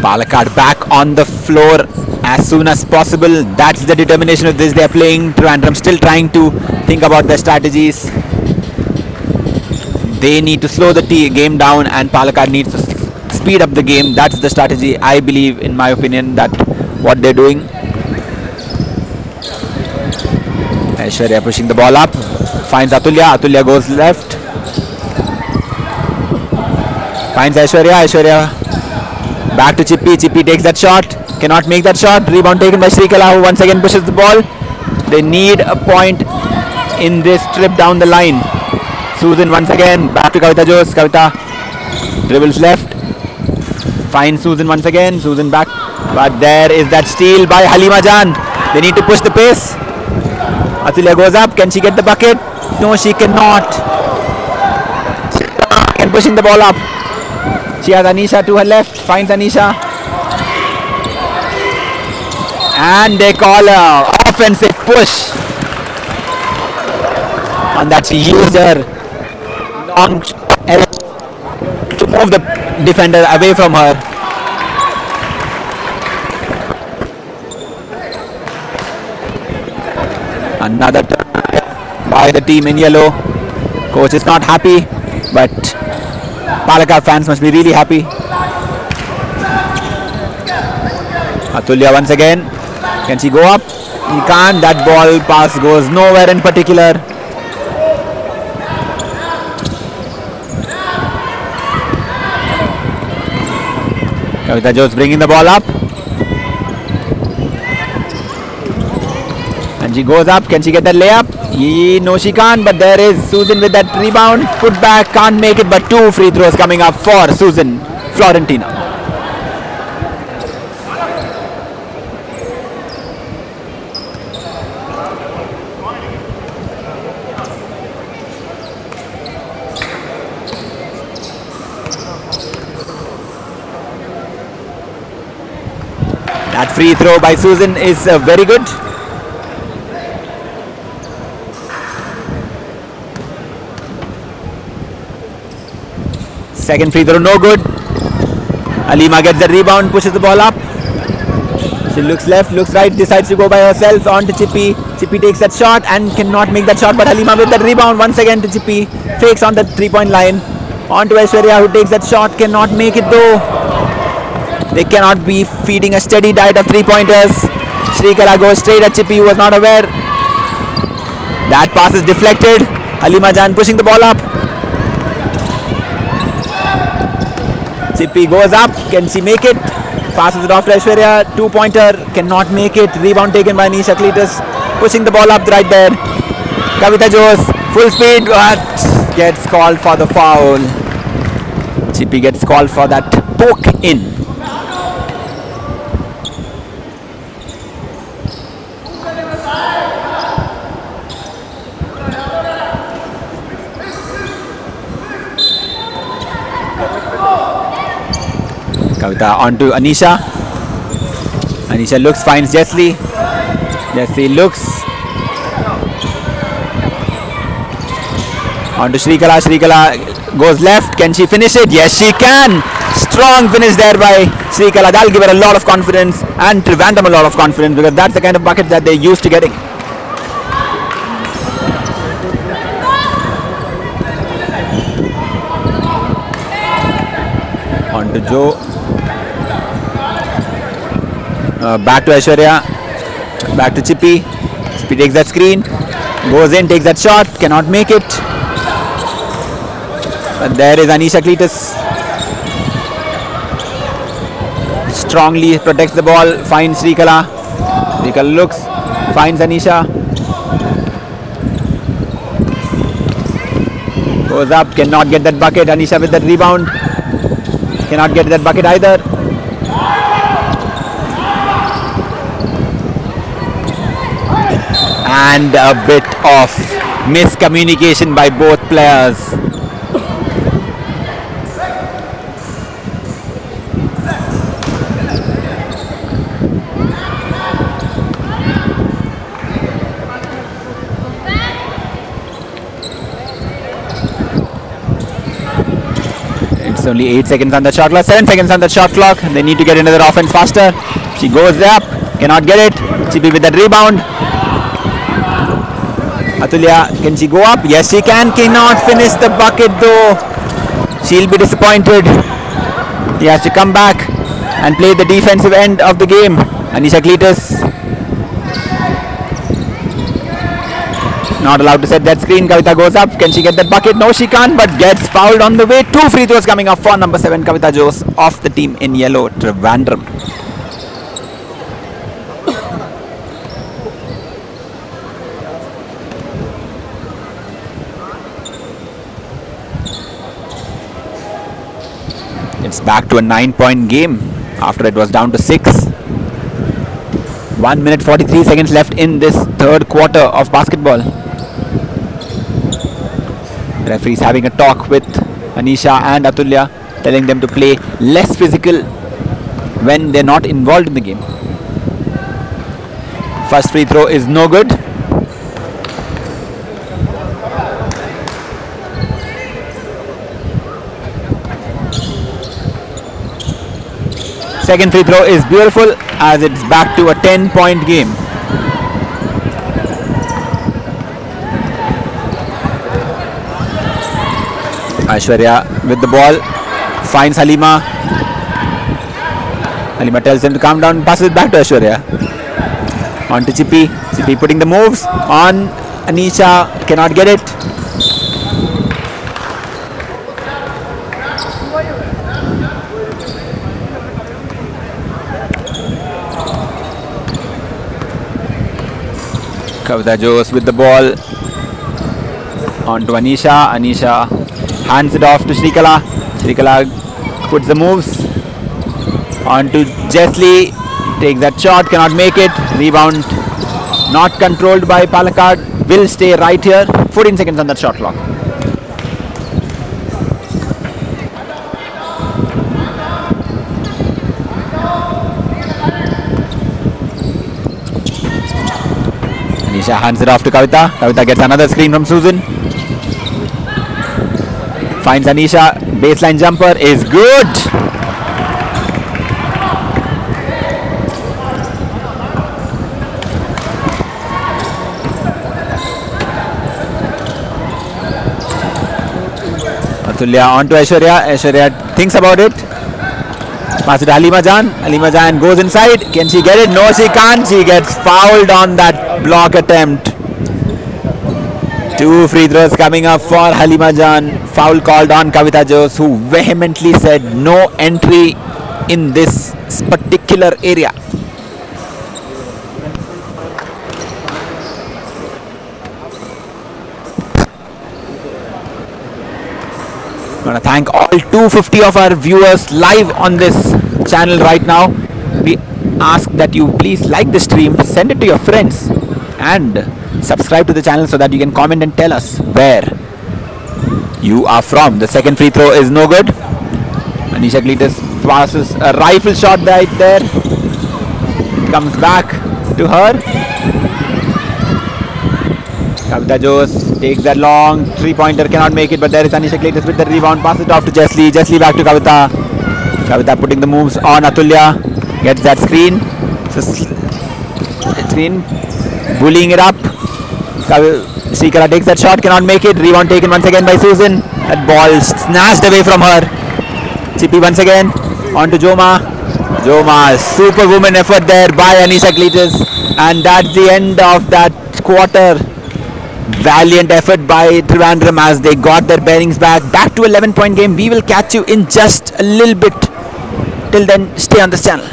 S10: Palakkad back on the floor as soon as possible. That's the determination of this. They are playing. Trivandrum still trying to think about their strategies. They need to slow the game down and Palakkad needs to speed up the game. That's the strategy, I believe, in my opinion, that what they're doing. Aishwarya pushing the ball up. Finds Atulya. Atulya goes left. Finds Aishwarya. Back to Chippy. Chippy takes that shot. Cannot make that shot. Rebound taken by Srikala, who once again pushes the ball. They need a point in this trip down the line. Susan once again. Back to Kavita Jose. Kavita dribbles left. Finds Susan once again. Susan back. But there is that steal by Halima Jan. They need to push the pace. Atulya goes up. Can she get the bucket? No, she cannot. And pushing the ball up. She has Anisha to her left. Finds Anisha. And they call a offensive push. And that she used her long to move the defender away from her. Another by the team in yellow. Coach is not happy, but Palakkad fans must be really happy. Atulya once again. Can she go up? He can't. That ball pass goes nowhere in particular. Kavita Jose bringing the ball up. And she goes up. Can she get that layup? No, she can't. But there is Susan with that rebound. Put back. Can't make it. But 2 free throws coming up for Susan Florentina. That free throw by Susan is very good. Second free throw, no good. Halima gets the rebound, pushes the ball up. She looks left, looks right, decides to go by herself. On to Chippy. Chippy takes that shot and cannot make that shot. But Halima with that rebound once again to Chippy. Fakes on the 3-point line. On to Aishwarya, who takes that shot. Cannot make it though. They cannot be feeding a steady diet of 3-pointers. Srikala goes straight at Chippy, who was not aware. That pass is deflected. Halima Jan pushing the ball up. Chippy goes up. Can she make it? Passes it off to Aishwarya. 2-pointer. Cannot make it. Rebound taken by Nisha Cletus. Pushing the ball up right there. Kavita Jose. Full speed. But gets called for the foul. Chippy gets called for that poke in. Kavita on to Anisha. Anisha looks, finds Jessie. Jessie looks. On to Srikala. Srikala goes left. Can she finish it? Yes, she can. Strong finish there by Srikala. That'll give her a lot of confidence and Trivandrum a lot of confidence, because that's the kind of bucket that they're used to getting. On to Joe. Back to Aishwarya. Back to Chippy. Chippy takes that screen. Goes in, takes that shot. Cannot make it. But there is Anisha Cletus. Strongly protects the ball. Finds Srikala. Srikala looks. Finds Anisha. Goes up. Cannot get that bucket. Anisha with that rebound. Cannot get that bucket either. And a bit of miscommunication by both players. It's only 8 seconds on the shot clock, 7 seconds on the shot clock. They need to get into their offense faster. She goes up, cannot get it. Chippy with that rebound. Atulya, can she go up? Yes, she can. Cannot finish the bucket though. She'll be disappointed. He has to come back and play the defensive end of the game. Anisha Cletus. Not allowed to set that screen. Kavita goes up. Can she get that bucket? No, she can't, but gets fouled on the way. 2 free throws coming up for number 7, Kavita Jose, of the team in yellow, Trivandrum. It's back to a 9-point game after it was down to 6. 1 minute 43 seconds left in this third quarter of basketball. The referees having a talk with Anisha and Atulya, telling them to play less physical when they're not involved in the game. First free throw is no good. Second free throw is beautiful as it's back to a 10-point game. Aishwarya with the ball, finds Halima. Halima tells him to calm down, passes it back to Aishwarya. On to Chippy. Chippy putting the moves on Anisha, cannot get it. Kavita Jose with the ball on to Anisha. Anisha hands it off to Shrikala. Shrikala puts the moves on to Jesli. Takes that shot, cannot make it. Rebound not controlled by Palakkad. Will stay right here. 14 seconds on that shot clock. Anisha hands it off to Kavita. Kavita gets another screen from Susan. Finds Anisha. Baseline jumper is good. Atulya on to Aishwarya. Aishwarya thinks about it. Pass it to Halima Jan. Halima Jan goes inside. Can she get it? No, she can't. She gets fouled on that block attempt. 2 free throws coming up for Halima Jan. Foul called on Kavita Jose, who vehemently said no entry in this particular area. I want to thank all 250 of our viewers live on this channel right now. We ask that you please like the stream, send it to your friends, and subscribe to the channel so that you can comment and tell us where you are from. The second free throw is no good. Anisha Cletus passes a rifle shot right there. Comes back to her. Kavita Jose takes that long 3-pointer, cannot make it, but there is Anisha Cletus with the rebound. Passes it off to Jesli. Jesli back to Kavita. Kavita putting the moves on Atulya. Gets that screen. Screen. Bullying it up. Srikala takes that shot, cannot make it. Rebound taken once again by Susan. That ball snatched away from her. Chippy once again. On to Joma. Joma, superwoman effort there by Anisha Cletus. And that's the end of that quarter. Valiant effort by Trivandrum as they got their bearings back. Back to 11-point game. We will catch you in just a little bit. Till then, stay on this channel.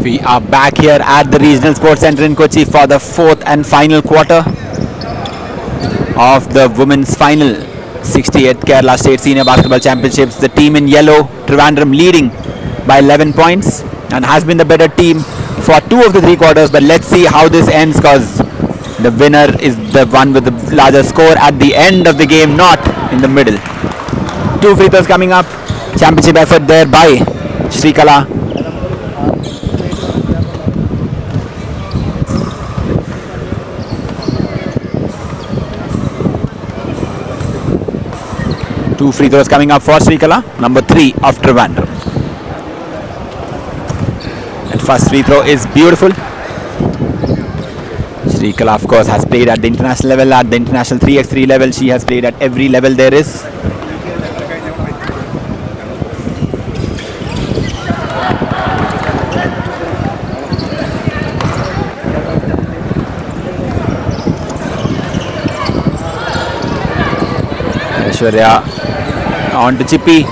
S10: We are back here at the Regional Sports Centre in Kochi for the fourth and final quarter of the women's final 68th Kerala State Senior Basketball Championships. The team in yellow, Trivandrum, leading by 11 points and has been the better team for 2 of the 3 quarters. But let's see how this ends, because the winner is the one with the larger score at the end of the game, not in the middle. 2 free throws coming up. Championship effort there by Shrikala. Two free throws coming up for Shrikala, number 3 of Trivandrum. And first free throw is beautiful. Shrikala, of course, has played at the international level, at the international 3x3 level. She has played at every level there is. Aishwarya on to Chippy.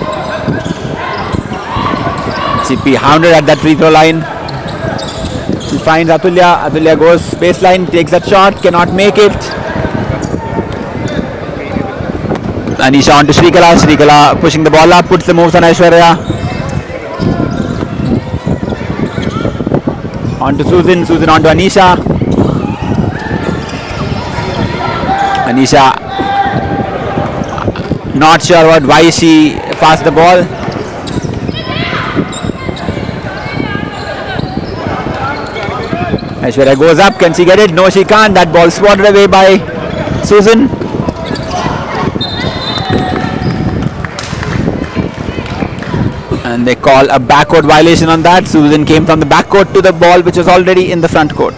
S10: Chippy hounded at that free throw line. She finds Atulya. Atulya goes baseline, takes that shot, cannot make it. Anisha on to Shrikala. Shrikala pushing the ball up, puts the moves on Aishwarya. On to Susan. Susan on to Anisha. Anisha not sure why she passed the ball. Aishwarya goes up. Can she get it? No, she can't. That ball swatted away by Susan. And they call a backcourt violation on that. Susan came from the backcourt to the ball, which was already in the front court.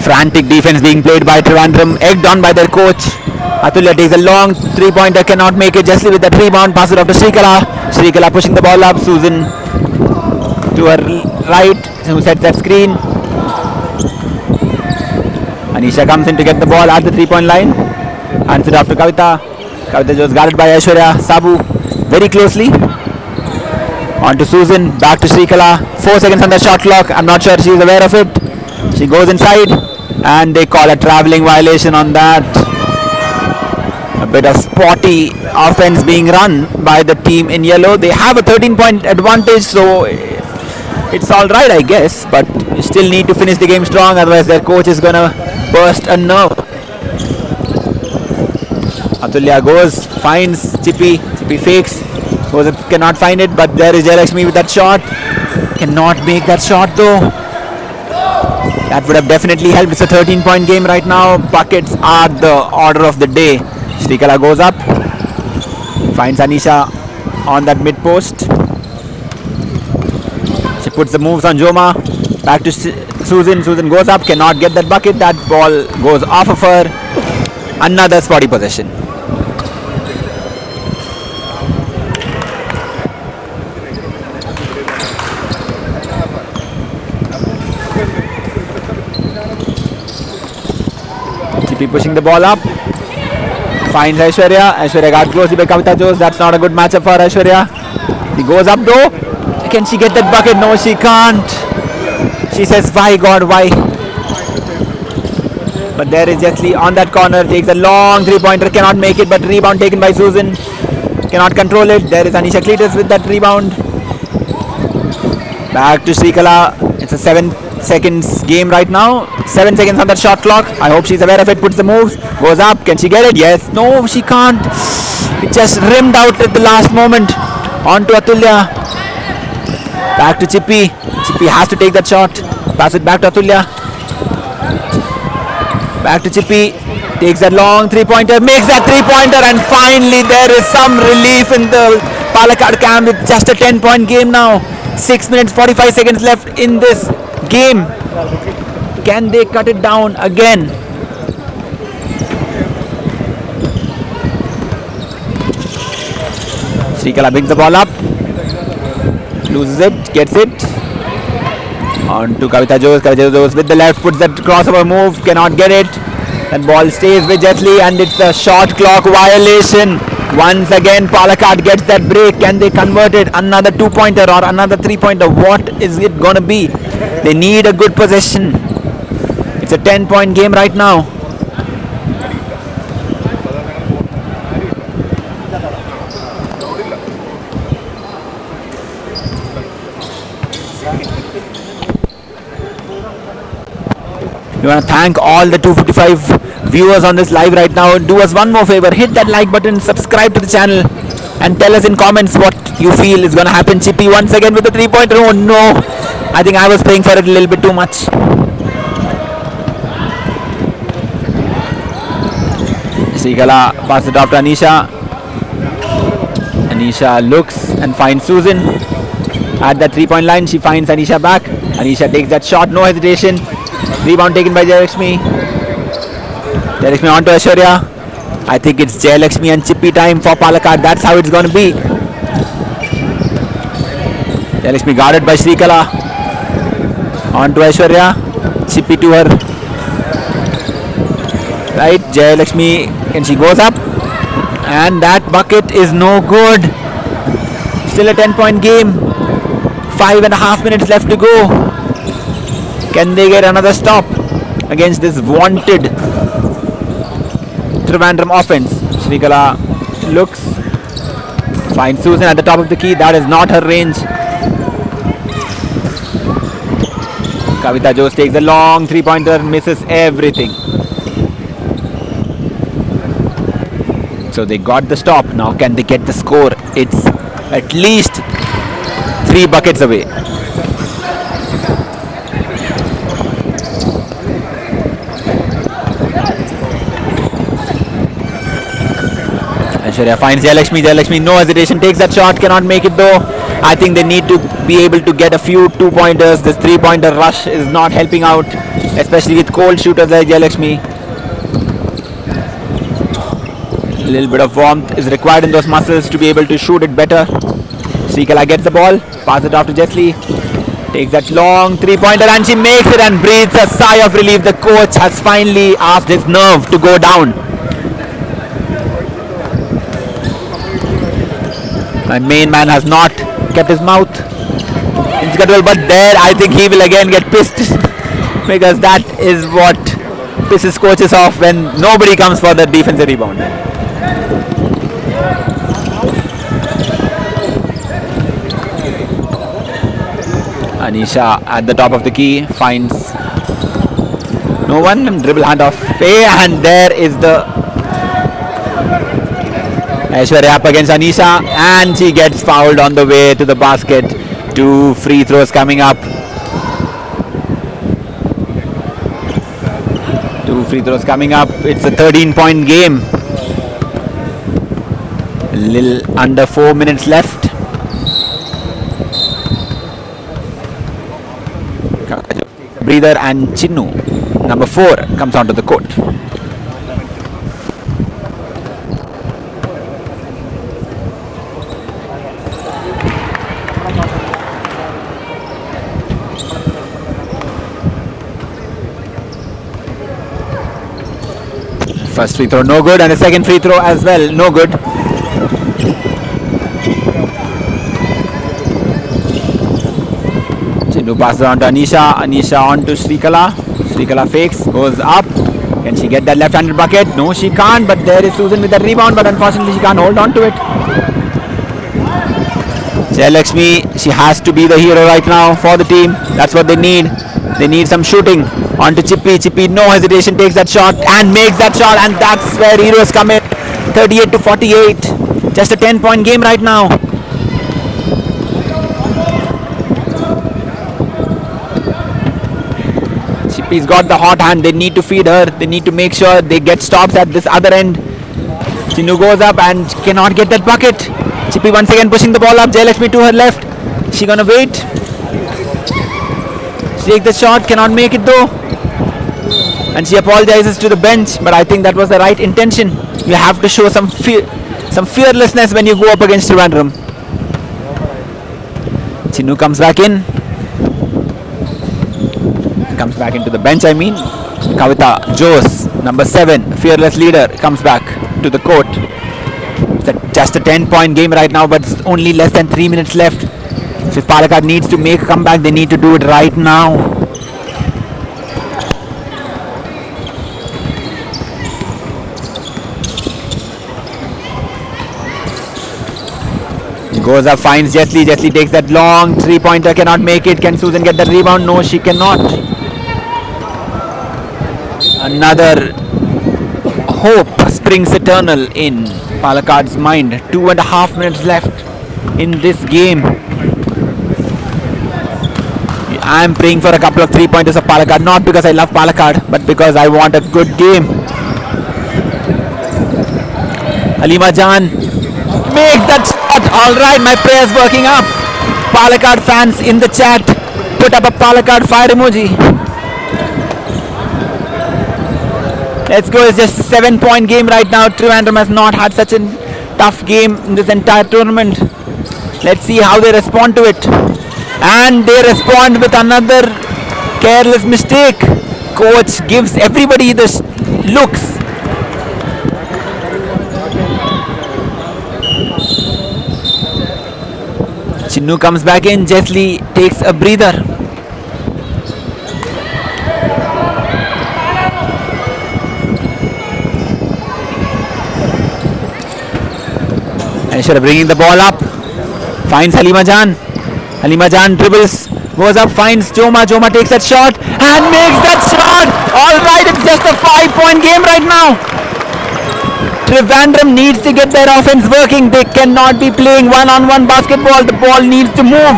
S10: Frantic defense being played by Trivandrum, egged on by their coach. Atulya takes a long 3-pointer, cannot make it. Jessie with that rebound, pass it off to Shrikala. Shrikala pushing the ball up. Susan to her right, who sets that screen. Anisha comes in to get the ball at the 3-point line. Hands it off to Kavita. Kavita was guarded by Aishwarya. Sabu very closely. On to Susan, back to Shrikala. 4 seconds on the shot clock. I'm not sure she is aware of it. She goes inside, and they call a travelling violation on that. A bit of spotty offense being run by the team in yellow. They have a 13-point advantage, so it's all right, I guess. But you still need to finish the game strong, otherwise their coach is gonna burst a nerve. Atulya goes, finds Chippy. Chippy fakes, cannot find it, but there is Jayalakshmi with that shot. Cannot make that shot though. That would have definitely helped. It's a 13-point game right now. Buckets are the order of the day. Shrikala goes up, finds Anisha on that mid post. She puts the moves on Joma. Back to Susan. Susan goes up, cannot get that bucket. That ball goes off of her. Another spotty possession. Pushing the ball up, finds Aishwarya. Aishwarya got closely by Kavita Jose. That's not a good matchup for Aishwarya. He goes up though. Can she get that bucket? No, she can't. She says, why God, why? But there is Jessie on that corner. Takes a long 3-pointer, cannot make it, but rebound taken by Susan. Cannot control it. There is Anisha Cletus with that rebound. Back to Shrikala. It's a 7 seconds game right now. 7 seconds on that shot clock. I hope she's aware of it. Puts the moves, goes up. Can she get it? Yes. No, she can't. It just rimmed out at the last moment. On to Atulya. Back to Chippy. Chippy has to take that shot. Pass it back to Atulya. Back to Chippy. Takes that long 3-pointer. Makes that 3-pointer. And finally there is some relief in the Palakkad camp. It's just a 10-point game now. 6 minutes 45 seconds left in this game. Can they cut it down again? Shrikala brings the ball up, loses it, gets it. On to Kavita Jose. Kavita Jose with the left puts that crossover move. Cannot get it. That ball stays with Jetli and it's a shot clock violation. Once again Palakkad gets that break. Can they convert it? Another 2-pointer or another 3-pointer? What is it gonna be? They need a good possession. It's a 10-point game right now. We want to thank all the 255 viewers on this live right now. Do us one more favor, hit that like button, subscribe to the channel and tell us in comments what you feel is going to happen. Chippy once again with the 3-pointer. Oh no, I think I was playing for it a little bit too much. Srikala passes it off to Anisha. Anisha looks and finds Susan at that 3-point line. She finds Anisha back. Anisha takes that shot, no hesitation. Rebound taken by Jayalakshmi. Jayalakshmi on to Aishwarya. I think it's Jayalakshmi and Chippy time for Palakkad. That's how it's going to be. Jayalakshmi guarded by Srikala. On to Aishwarya. Chippy to her. Right, Jayalakshmi, and she goes up. And that bucket is no good. Still a 10-point game. 5.5 minutes left to go. Can they get another stop against this vaunted Trivandrum offense? Srikala looks, finds Susan at the top of the key. That is not her range. Kavita Jose takes a long 3-pointer, misses everything. So they got the stop. Now can they get the score? It's at least 3 buckets away. Aishwarya finds Jayalakshmi. Jayalakshmi, no hesitation, takes that shot, cannot make it though. I think they need to be able to get a few 2-pointers. This 3-pointer rush is not helping out, especially with cold shooters like Jayalakshmi. A little bit of warmth is required in those muscles to be able to shoot it better. Srikala gets the ball, passes it off to Jetli. Takes that long 3-pointer and she makes it and breathes a sigh of relief. The coach has finally asked his nerve to go down. My main man has not kept his mouth in control, but there I think he will again get pissed because that is what pisses coaches off when nobody comes for the defensive rebound. Anisha at the top of the key finds no one, and dribble handoff, and there is the Aishwarya up against Anisha and she gets fouled on the way to the basket. 2 free throws coming up. 2 free throws coming up. It's a 13-point game. A little under 4 minutes left. Breather and Chinnu, number 4, comes onto the court. First free throw no good and the second free throw as well no good. Chinnu passes on to Anisha. Anisha on to Srikala. Srikala fakes, goes up. Can she get that left-handed bucket? No, she can't, but there is Susan with that rebound, but unfortunately she can't hold on to it. Jayalakshmi, she has to be the hero right now for the team. That's what they need. They need some shooting. On to Chippy. Chippy, no hesitation, takes that shot and makes that shot, and that's where heroes come in. 38-48. Just a 10-point game right now. Chippy's got the hot hand. They need to feed her. They need to make sure they get stops at this other end. Chinnu goes up and cannot get that bucket. Chippy once again pushing the ball up. Jayalakshmi to her left. She gonna wait. She takes the shot, cannot make it though. And she apologizes to the bench, but I think that was the right intention. You have to show some fearlessness when you go up against Trivandrum. Chinnu comes back in. comes back into the bench, Kavita Jose, number 7, fearless leader, comes back to the court. It's just a 10-point game right now, but it's only less than 3 minutes left. So if Palakkad needs to make a comeback, they need to do it right now. Goes up, finds Jesli. Jesli takes that long 3-pointer, cannot make it. Can Susan get the rebound? No, she cannot. Another hope springs eternal in Palakkad's mind. 2.5 minutes left in this game. I am praying for a couple of 3-pointers of Palakkad, not because I love Palakkad, but because I want a good game. Halima Jan makes that shot. Alright, my prayers working up. Palakkad fans in the chat, put up a Palakkad fire emoji. Let's go. It's just a 7-point game right now. Trivandrum has not had such a tough game in this entire tournament. Let's see how they respond to it. And they respond with another careless mistake. Coach gives everybody the looks. Chinnu comes back in. Jesli takes a breather. Aishwarya bringing the ball up. Finds Halima Jan. Halima Jan dribbles. Goes up. Finds Joma. Joma takes that shot and makes that shot. Alright, it's just a 5-point game right now. Trivandrum needs to get their offense working. They cannot be playing one-on-one basketball. The ball needs to move.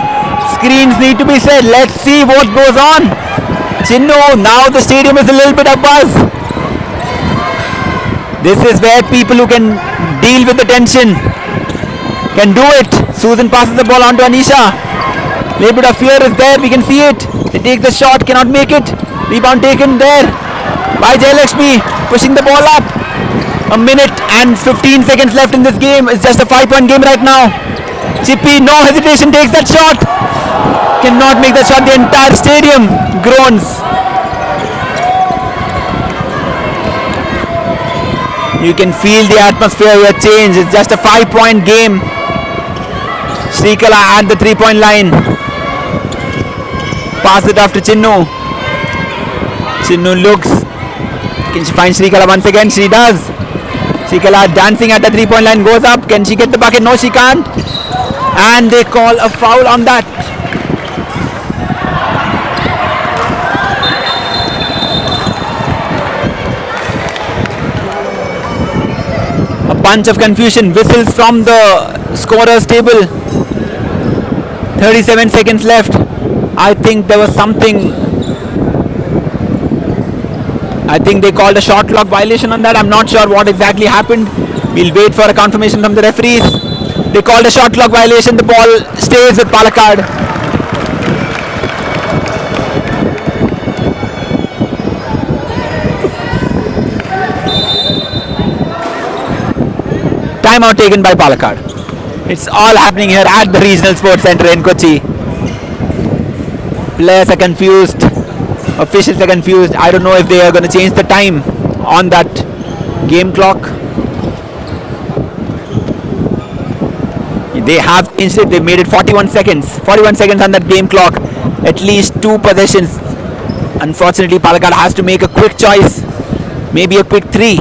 S10: Screens need to be set. Let's see what goes on. Chinnu, now the stadium is a little bit abuzz. This is where people who can deal with the tension can do it. Susan passes the ball on to Anisha. Little bit of fear is there. We can see it. They take the shot, cannot make it. Rebound taken there by Jayalakshmi, pushing the ball up. A minute and 15 seconds left in this game. It's just a 5-point game right now. Chippy, no hesitation, takes that shot. Cannot make that shot. The entire stadium groans. You can feel the atmosphere here change. It's just a 5-point game. Shrikala at the 3-point line. Pass it off to Chinnu. Chinnu looks. Can she find Shrikala once again? She does. Shrikala dancing at the 3-point line. Goes up. Can she get the bucket? No, she can't. And they call a foul on that. A bunch of confusion. Whistles from the scorer's table. 37 seconds left. I think there was something. I think they called a shot clock violation on that. I'm not sure what exactly happened. We'll wait for a confirmation from the referees. They called a shot clock violation. The ball stays with Palakkad. Timeout taken by Palakkad. It's all happening here at the Regional Sports Centre in Kochi. Players are confused. Officials are confused. I don't know if they are going to change the time on that game clock. They have changed it. They've made it 41 seconds. 41 seconds on that game clock. At least 2 possessions. Unfortunately, Palakkad has to make a quick choice. Maybe a quick 3.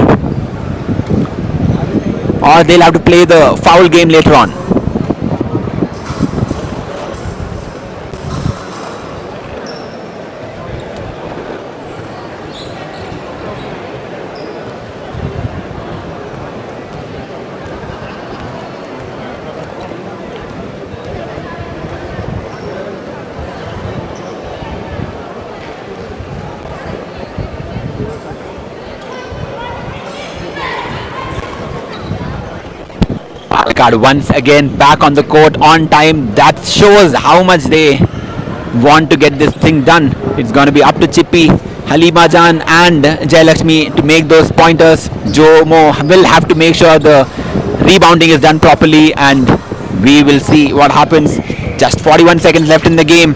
S10: Or they'll have to play the foul game later on. Palakkad once again back on the court on time. That shows how much they want to get this thing done. It's going to be up to Chippy, Halima Jan and Jayalakshmi to make those pointers. Jomo will have to make sure the rebounding is done properly, and we will see what happens. Just 41 seconds left in the game.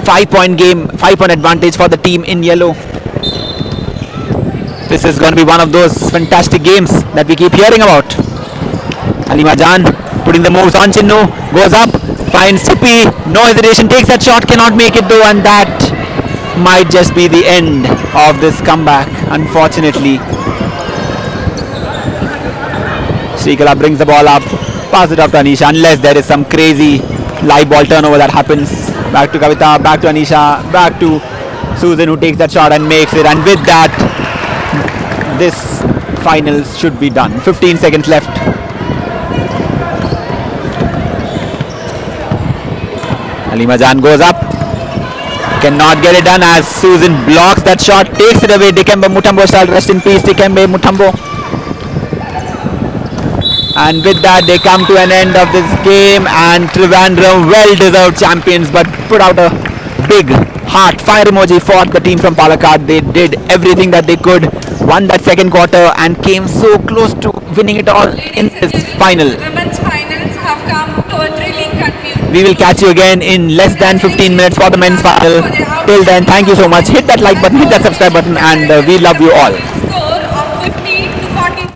S10: 5-point game, 5-point advantage for the team in yellow. This is going to be one of those fantastic games that we keep hearing about. Halima Jan putting the moves on Chinnu, goes up, finds Chippy, no hesitation, takes that shot, cannot make it though, and that might just be the end of this comeback, unfortunately. Srikala brings the ball up, pass it up to Anisha, unless there is some crazy live ball turnover that happens. Back to Kavita, back to Anisha, back to Susan, who takes that shot and makes it, and with that, this finals should be done. 15 seconds left. Halima Jan goes up, cannot get it done as Susan blocks that shot, takes it away. Dikembe Mutombo shall rest in peace, Dikembe Mutombo. And with that, they come to an end of this game, and Trivandrum, well-deserved champions, but put out a big heart fire emoji for the team from Palakkad. They did everything that they could, won that second quarter, and came so close to winning it all in this final.
S12: Women's finals have come to a thrilling conclusion.
S10: We will catch you again in less than 15 minutes for the men's final. Till then, thank you so much. Hit that like button, hit that subscribe button, and we love you all.
S12: Score of 50 to 40.